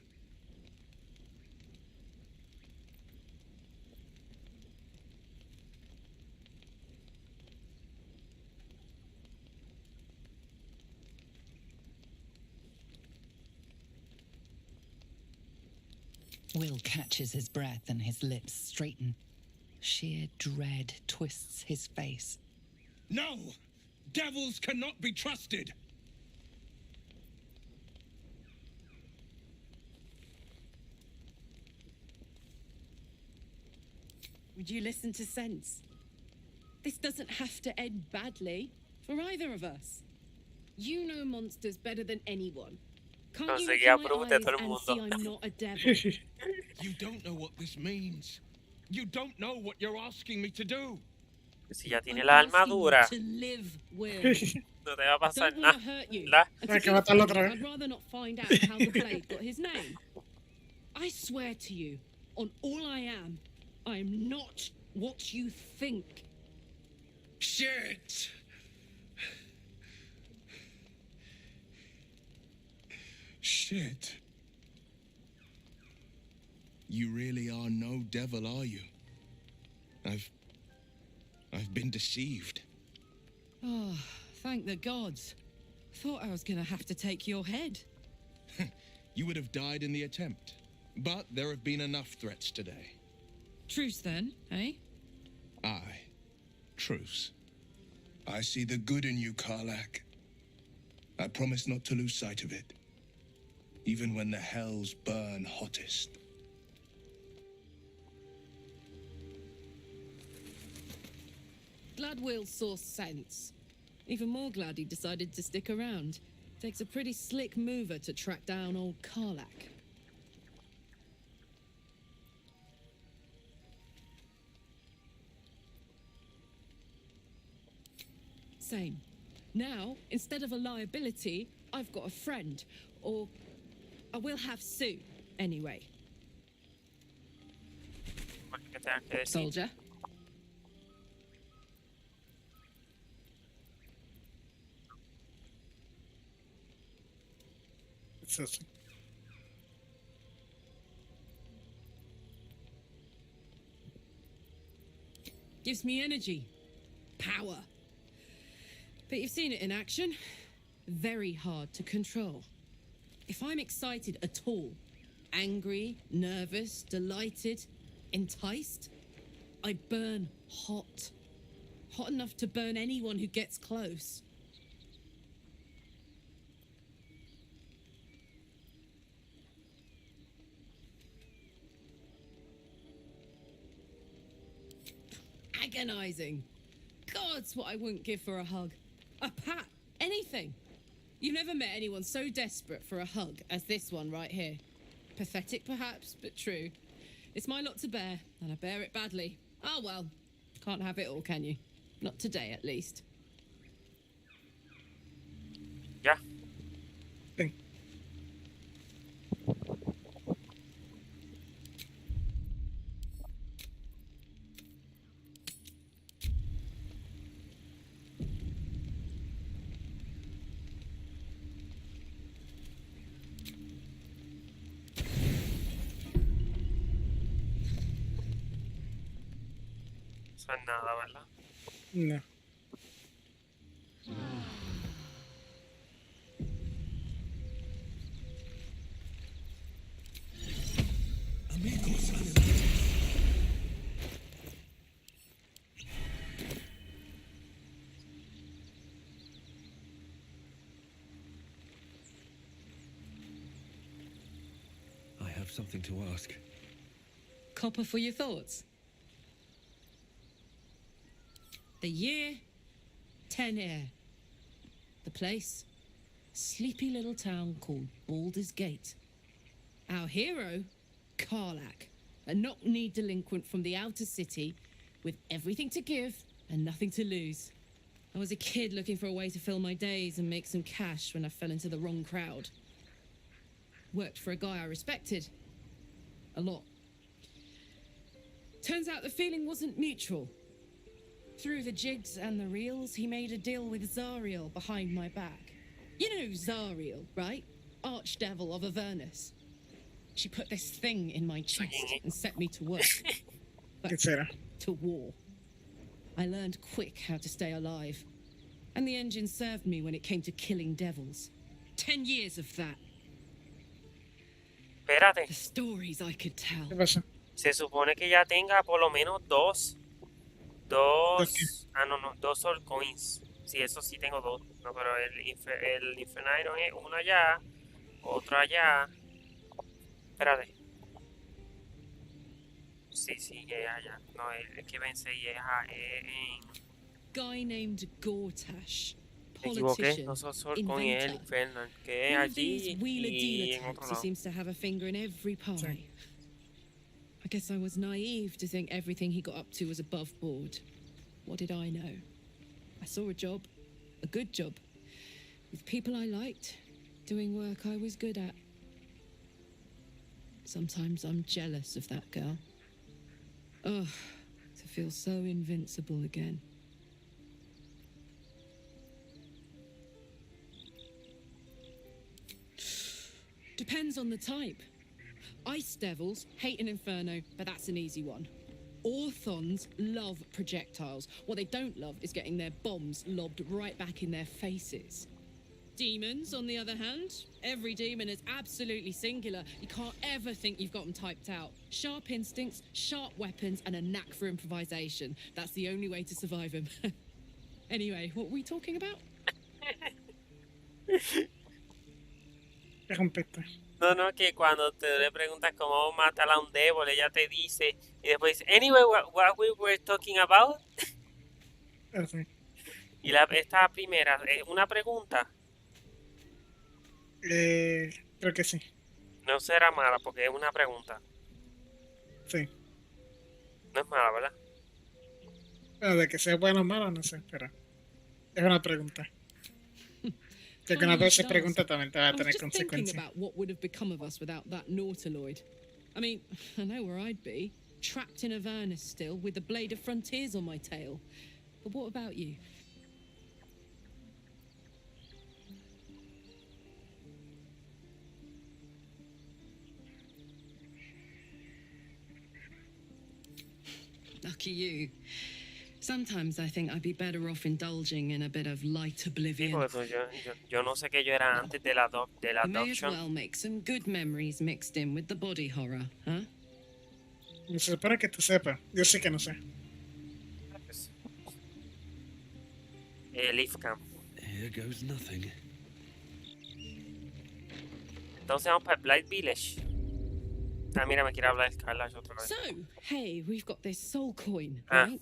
E: Will catches his breath and his lips straighten. Sheer dread twists his face.
F: No! Devils cannot be trusted!
I: Would you listen to sense? This doesn't have to end badly for either of us. You know monsters better than anyone. Can't you look in my eyes and see I'm not a devil?
F: You don't know what this means. You don't know what you're asking me to do.
A: Si ya tiene la armadura,
I: To live, Will.
A: no te va a pasar
I: Don't
A: nada.
I: want to hurt you.
A: ¿Verdad?
I: And
B: Hay
I: to
B: que
I: be
B: matarlo
I: frank,
B: otra vez.
I: I'd rather not find out how the blade got his name. I swear to you, on all I am not what you think.
F: Shit! Shit. You really are no devil, are you? I've been deceived.
I: Oh, thank the gods. Thought I was gonna have to take your head.
F: You would have died in the attempt. But there have been enough threats today.
I: Truce then, eh?
F: Aye. Truce. I see the good in you, Karlach. I promise not to lose sight of it. Even when the hells burn hottest.
I: Glad Will saw sense. Even more glad he decided to stick around. Takes a pretty slick mover to track down old Karlach. Same. Now, instead of a liability, I've got a friend. Or I will have soon, anyway. Soldier. Gives me energy. Power. But you've seen it in action. Very hard to control. If I'm excited at all, angry, nervous, delighted, enticed, I burn hot. Hot enough to burn anyone who gets close. agonizing. God's what I wouldn't give for a hug. A pat, anything. You've never met anyone so desperate for a hug as this one right here. Pathetic perhaps, but true. It's my lot to bear, and I bear it badly. Oh well, can't have it all, can you? Not today, at least.
A: Ya.
B: Sí.
A: Eso es nada, ¿verdad?
B: No.
F: Amigos,
H: I have something to ask.
I: Copper for your thoughts. The year, 10 air. The place, sleepy little town called Baldur's Gate. Our hero, Karlach, a knock-knee delinquent from the outer city with everything to give and nothing to lose. I was a kid looking for a way to fill my days and make some cash when I fell into the wrong crowd. Worked for a guy I respected. A lot. Turns out the feeling wasn't mutual. Through the jigs and the reels, he made a deal with Zariel behind my back. You know Zariel, right? Archdevil of Avernus. She put this thing in my chest and set me to work. But to war. I learned quick how to stay alive. And the engine served me when it came to killing devils. 10 years of that.
A: Espérate.
I: The stories I could tell.
B: ¿Qué pasa?
A: Se supone que ya tenga por lo menos dos. Ah, no, dos Soul Coins. Sí, eso sí tengo dos. No, pero el Infernairon es uno allá, otro allá. Espérate. Sí, es allá. No, el que vence y es en...
I: Guy named Gortash.
A: Me equivoqué, no son Soul Coin, es el Infernal, que es allí y en otro
I: He
A: lado.
I: seems to have a finger in every pie. I guess I was naive to think everything he got up to was above board. What did I know? I saw a job, a good job, with people I liked, doing work I was good at. Sometimes I'm jealous of that girl. Ugh, to feel so invincible again. Depends on the type. Ice devils hate an inferno, but that's an easy one. Orthons love projectiles. What they don't love is getting their bombs lobbed right back in their faces. Demons, on the other hand, every demon is absolutely singular. You can't ever think you've got them typed out. Sharp instincts, sharp weapons, and a knack for improvisation. That's the only way to survive them. Anyway, what were we talking about?
A: No, que cuando te le preguntas cómo matar a un devil, ella te dice, y después dice, anyway, what we were talking about. Y esta primera, una pregunta.
B: Creo que sí.
A: No será mala porque es una pregunta.
B: Sí.
A: No es mala, ¿verdad?
B: Bueno, de que sea bueno o malo, no sé, pero es una pregunta. Que cuando veces pregunta también te va a tener consecuencias.
I: About what would have become of us without that Nautiloid. I mean, I know where I'd be, trapped in Avernus still, with the blade of frontiers on my tail. But what about you? Lucky you. Sometimes I think I'd be better off indulging in a bit of light oblivion.
A: Sí, porque yo no sé qué yo era antes de la
I: You may as well make some good memories mixed in with the body horror, huh?
B: Se supone que tú sepas. Yo sé que no sé.
A: Leaf Camp.
H: Here goes nothing.
A: Entonces vamos para el Blight Village. Ah, mira, me quiere hablar Scarlet otra vez.
I: So, hey, we've got this soul coin, right?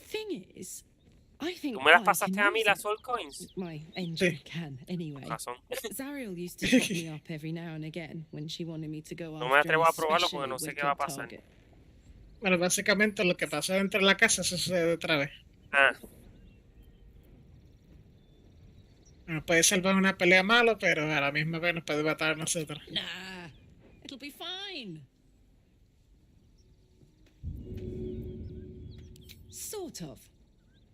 I: thing is, I think
A: ¿Tú me las
I: I
A: pasaste
I: can
A: a mí
I: use
A: las
I: it.
A: Soul Coins?
I: My engine
B: Sí.
I: can, anyway.
A: Razón.
I: Zariel used to top me up every now and again when she wanted me to go
A: No me
I: after
A: atrevo
I: an
A: a probarlo porque
I: especially
A: no sé qué va a
I: wicked
A: pasar.
I: target.
B: Bueno, básicamente lo que pasa dentro de la casa se sucede otra vez.
A: Ah,
B: Nos puede salvar una pelea malo, pero a la misma vez nos puede matar a nosotros.
I: Nah, it'll be fine. Sort of.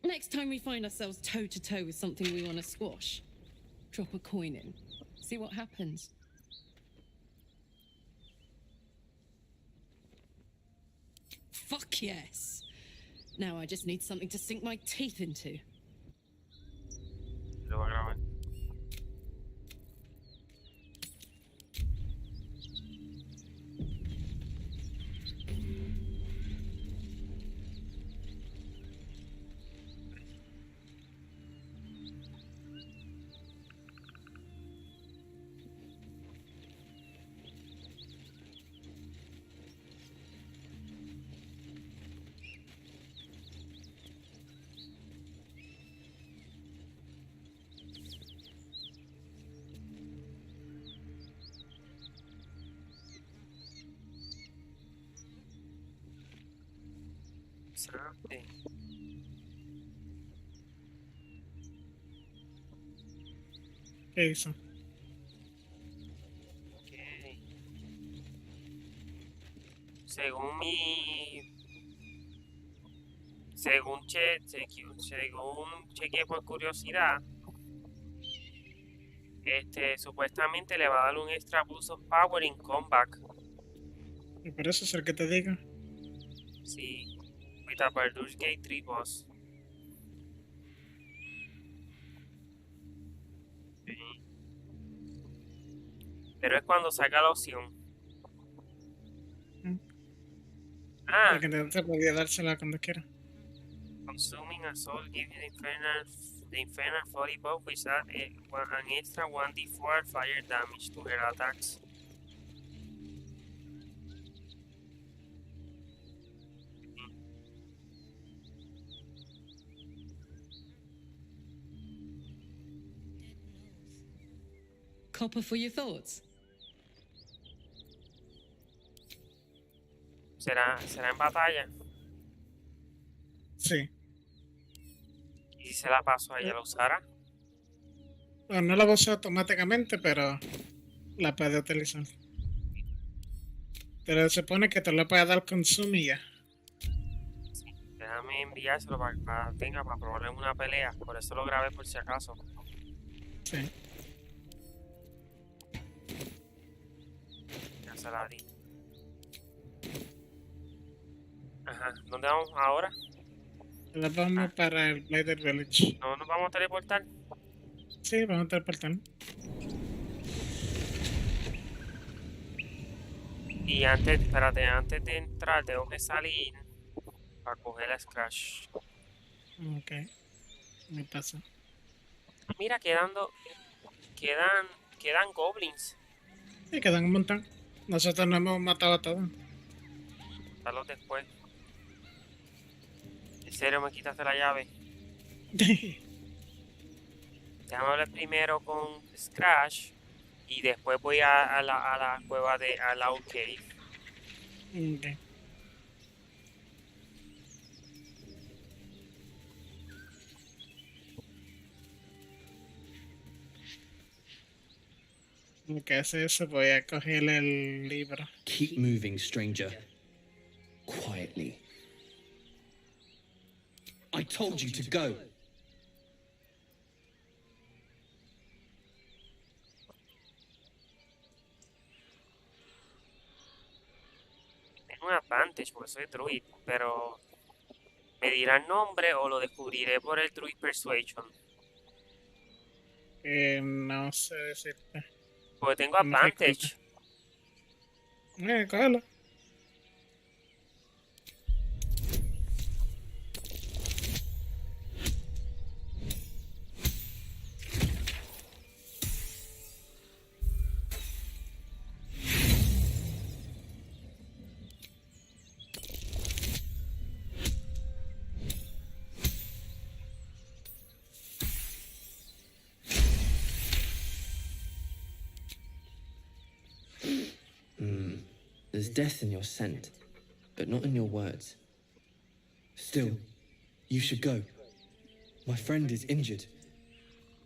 I: Next time we find ourselves toe to toe with something we want to squash, drop a coin in. See what happens. Fuck yes. Now I just need something to sink my teeth into.
A: lo voy a grabar. Interesante.
B: ¿Qué hizo?
A: Ok. Según mi... Según chequeé por curiosidad, supuestamente le va a dar un extra boost of power in combat.
B: Y por eso es el que te digo.
A: Sí, with a Baldur's Gate 3 boss. Sí. Pero es cuando saca la opción. Ah,
B: Porque te podía dársela cuando quiera.
A: consuming a soul gives you the infernal 40 buff which add an extra 1d4 fire damage to her attacks.
I: Copper for your thoughts.
A: ¿Será en batalla?
B: Sí.
A: ¿Y si se la paso a ella, la usará?
B: Bueno, no la voy a usar automáticamente, pero la puede utilizar. Pero se supone que te lo puede dar consume y ya.
A: Sí, déjame enviárselo para probarlo en una pelea. Por eso lo grabé por si acaso.
B: Sí.
A: Ya se la di. Ajá, ¿dónde vamos ahora?
B: Ahora vamos para el Baldur Village.
A: ¿No nos vamos a teleportar?
B: Sí, vamos a teleportar.
A: Y espérate, antes de entrar tengo que salir para coger la Scratch.
B: Ok. Me pasa.
A: Mira, quedan goblins.
B: Sí, quedan un montón. Nosotros no hemos matado a todos.
A: Matarlos después. ¿En serio me quitaste la llave? Déjame hablar primero con Scratch y después voy a la cueva de Allow Cave.
B: Ok. Lo que hace eso, voy a coger el libro.
L: Keep moving, stranger. Quietly. I told you to go.
A: Tengo un advantage porque soy druid, pero ¿me dirá el nombre o lo descubriré por el Druid Persuasion?
B: No sé decirte.
A: Porque tengo
B: No
A: advantage.
B: Cógelo.
L: There's death in your scent, but not in your words. Still, you should go. My friend is injured.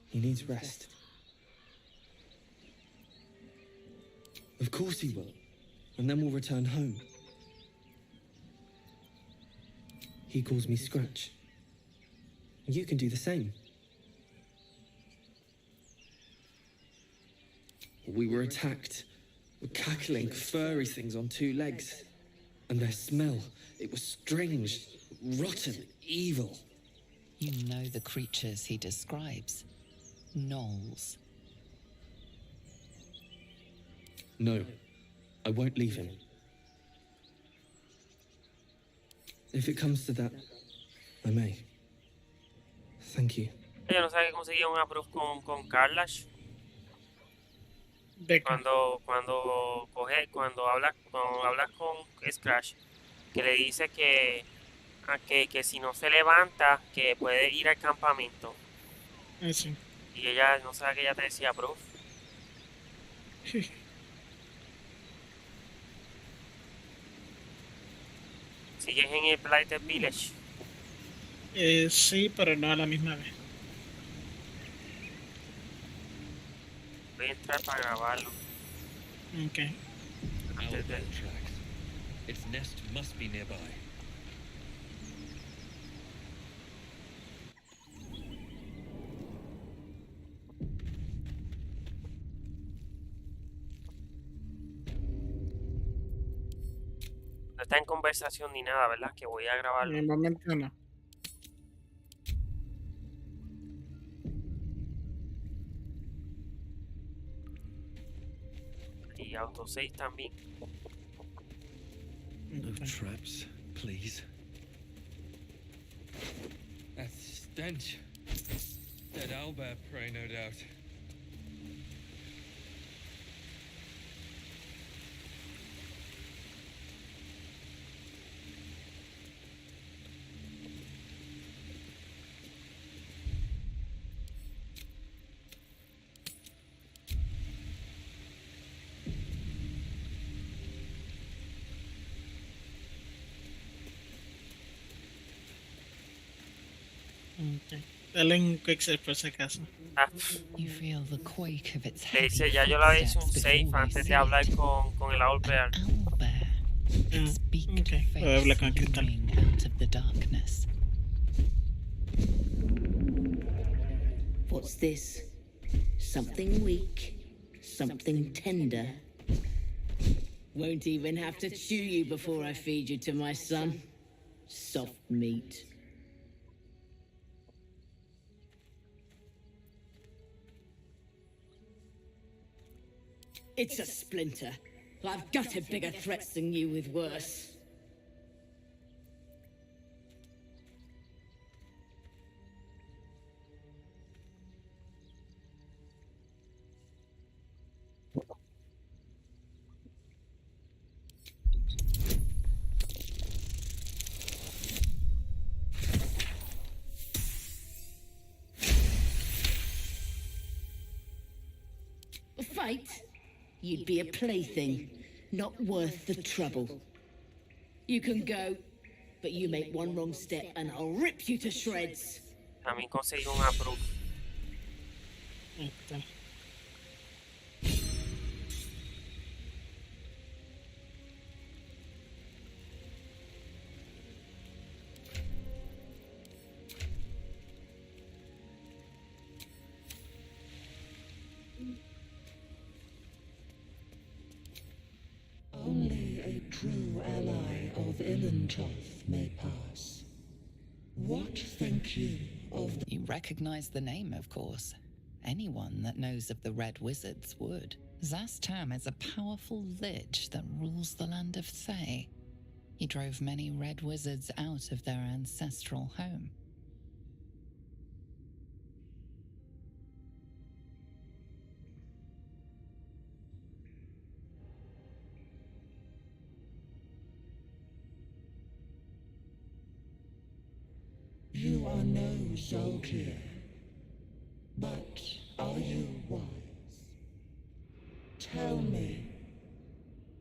L: He needs rest. Of course he will, and then we'll return home. He calls me Scratch. You can do the same. We were attacked. Cackling, furry things on two legs. And their smell, it was strange, rotten, evil.
E: You know the creatures he describes. Gnolls.
L: No, I won't leave him. If it comes to that, I may. Thank you.
A: Ella no sabe cómo conseguir un approve con Carlash. Cuando hablas con Scratch, que le dice que si no se levanta, que puede ir al campamento.
B: Sí.
A: Y ella no sabe que ella te decía approve. ¿Sigues en el Blighted Village?
B: Sí, pero no a la misma vez.
A: Voy a entrar para grabarlo.
B: Ok.
A: Antes de...
H: Tracks. Its nest must be nearby.
A: No está en conversación ni nada, ¿verdad? Que voy a grabarlo.
B: En el momento no.
A: Y autosave también.
H: No traps, please.
G: That stench. Dead owlbear prey, no doubt.
B: Okay. Dale un quick save por si acaso.
E: You feel the quake of its
A: Le
E: heavy
A: dice, ya yo le había hecho un
E: footsteps
A: save
E: before you
A: antes
E: see
A: de hablar
E: it.
A: con el Owlbear.
E: Owlbear, its beaked
B: Okay. Voy a
E: face
B: hablar con Cristal.
E: looming out of the darkness.
M: What's this? Something weak, something tender. Won't even have to chew you before I feed you to my son. Soft meat. It's a splinter. I've gutted bigger threats than you with worse. Fight? You'd be a plaything, not worth the trouble. You can go, but you make one wrong step and I'll rip you to shreds.
A: También conseguí un approve.
B: Ahí está.
N: Only a true ally of Ilintoth may pass. What think you of the...
E: You recognize the name, of course. Anyone that knows of the Red Wizards would. Zastam is a powerful lich that rules the land of Thay. He drove many Red Wizards out of their ancestral home.
N: You are no Zolkir, but are you wise? Tell me,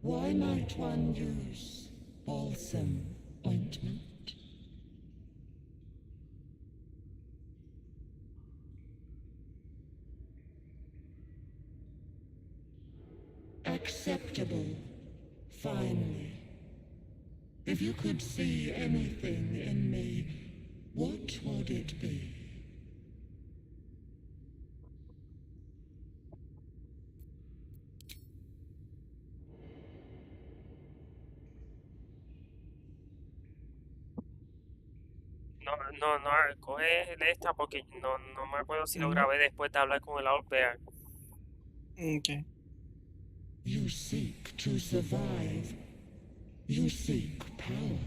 N: Why might one use balsam ointment? Acceptable, finally. If you could see anything in me, what would it be?
A: No, coge esta porque no me acuerdo si lo grabé después de hablar con el Outbear.
B: Okay.
N: You seek to survive. You seek power.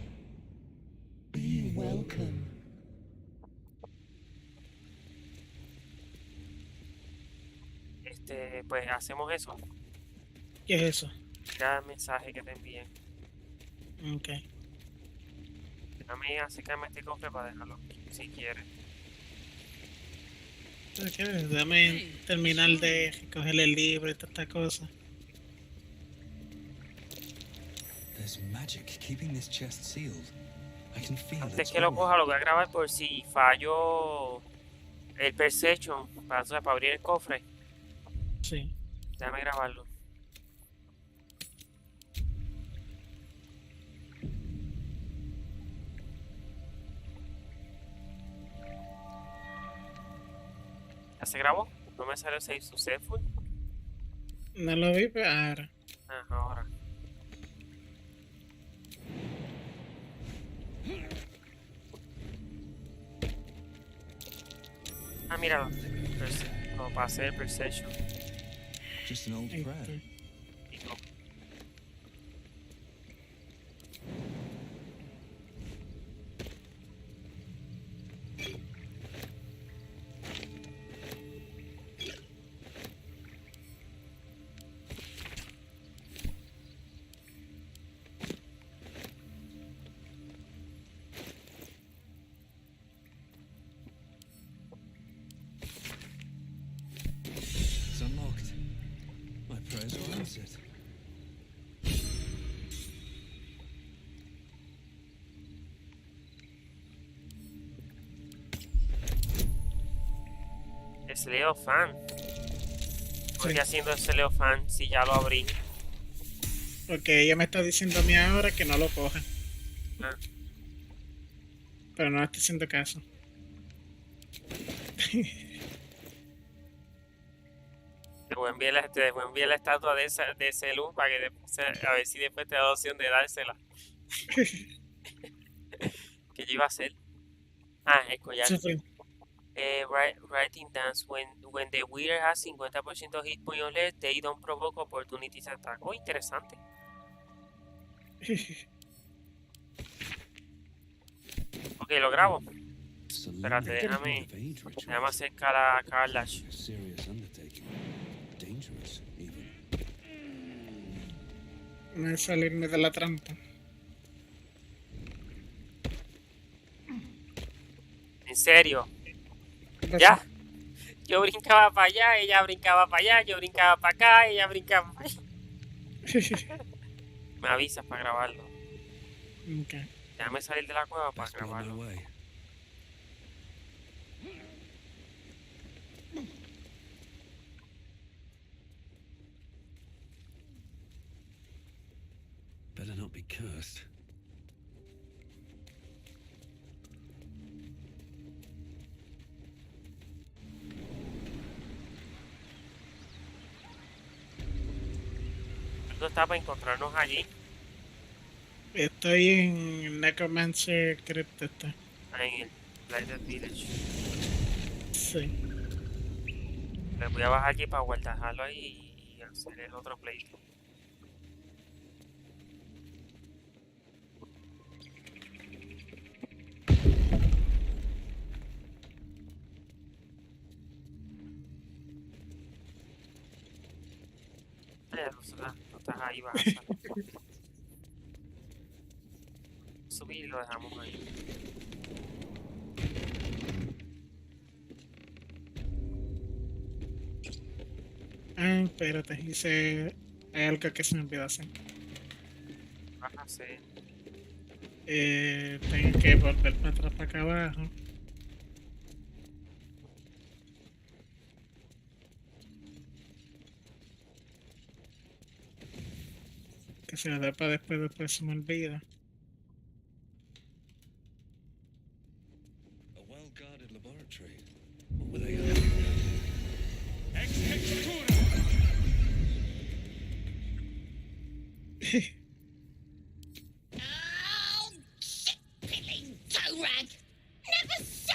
N: Be welcome.
A: Pues hacemos eso.
B: ¿Qué es eso?
A: Ya el mensaje que te envíen.
B: Ok.
A: Déjame acercarme a este cofre para dejarlo aquí, si quieres.
B: Ok, dame terminar de recoger el libro y toda esta cosa.
H: There's magic keeping this chest sealed. I can feel
A: Antes que lo coja, lo voy a grabar por si fallo el Perception para abrir el cofre.
B: Sí.
A: Déjame grabarlo. ¿Ya se grabó? ¿No me salió save successful?
B: No lo vi, pero ahora.
A: Ajá, ahora. Ah, mira. No, para hacer el Perception.
C: Just an old prayer. It's unlocked. My prayers are answered.
A: Es Leo Fan. ¿Por qué haciendo ese Leo Fan si ya lo abrí?
B: Porque ella me está diciendo a mí ahora que no lo coja.
A: Ah.
B: Pero no le estoy haciendo caso.
A: Te voy a enviar la estatua de ese luz para que después, a ver si después te da opción de dársela. ¿Qué yo iba a hacer? Ah, el collar. Writing dance. When the wearer has 50% hit point or less, they don't provoke opportunities attack. Oh, interesante. Ok, lo grabo. Espérate, déjame acercar a Carlash.
B: No es salirme de la trampa.
A: En serio. Ya. Yo brincaba para allá, ella brincaba para allá, yo brincaba para acá, ella brincaba para allá. Me avisas para grabarlo.
B: Okay.
A: Déjame salir de la cueva para grabarlo.
H: Better not be cursed.
A: ¿Dónde está para encontrarnos allí?
B: Estoy en Necromancer Crypt.
A: En el Blighted Village.
B: Sí.
A: Me voy a bajar aquí para guardarlo ahí y hacer el otro playthrough. No estás ahí, vas a salir. Subir y lo dejamos ahí.
B: Ah, espérate, hice... Hay algo que se me olvidó hacer.
A: sé.
B: Tengo que volver para atrás para acá abajo. Que se lo da para después se me olvida.
C: A well-guarded laboratory. What were they up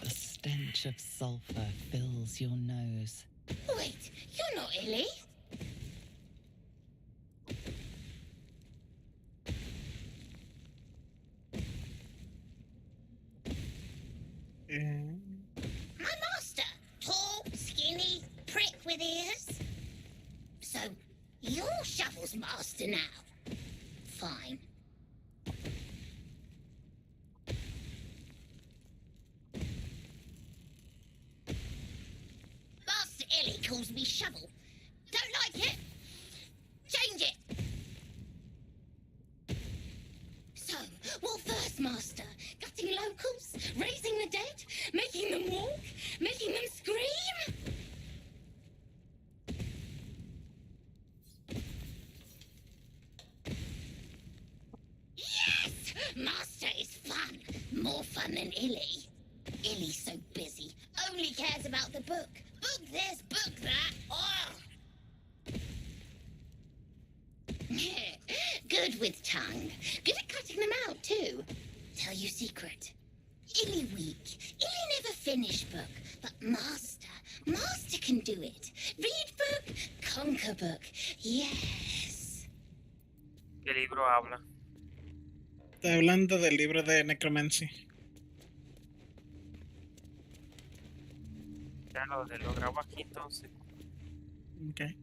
E: The stench of sulfur fills your nose.
M: Wait, you're not Illy? My master. Tall, skinny, prick with ears. So, you're Shovel's master now. Fine. Master Illy calls me Shovel. Don't like it? Change it. So, what first, Master? Gutting locals? Raising the dead? Making them walk? Making them scream? Yes! Master is fun. More fun than Illy. Illy's so busy. Only cares about the book. Book this, book that. Oh! Good with tongue. Good at cutting them out, too. Tell you secret. Illy weak. Illy never finish book. But Master can do it. Read book, conquer book. Yes.
A: ¿Qué libro habla?
B: Está hablando del libro de Necromancy.
A: Ya lo grabo aquí entonces.
B: Okay.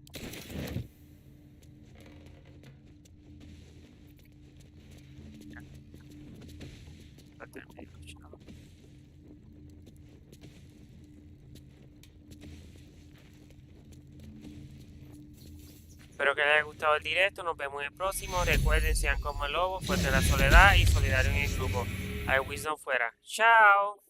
A: La termino, chao. Espero que les haya gustado el directo. Nos vemos en el próximo. Recuerden, sean como el lobo, fuerte en la soledad y solidario en el grupo. Hay Wisdom fuera. Chao.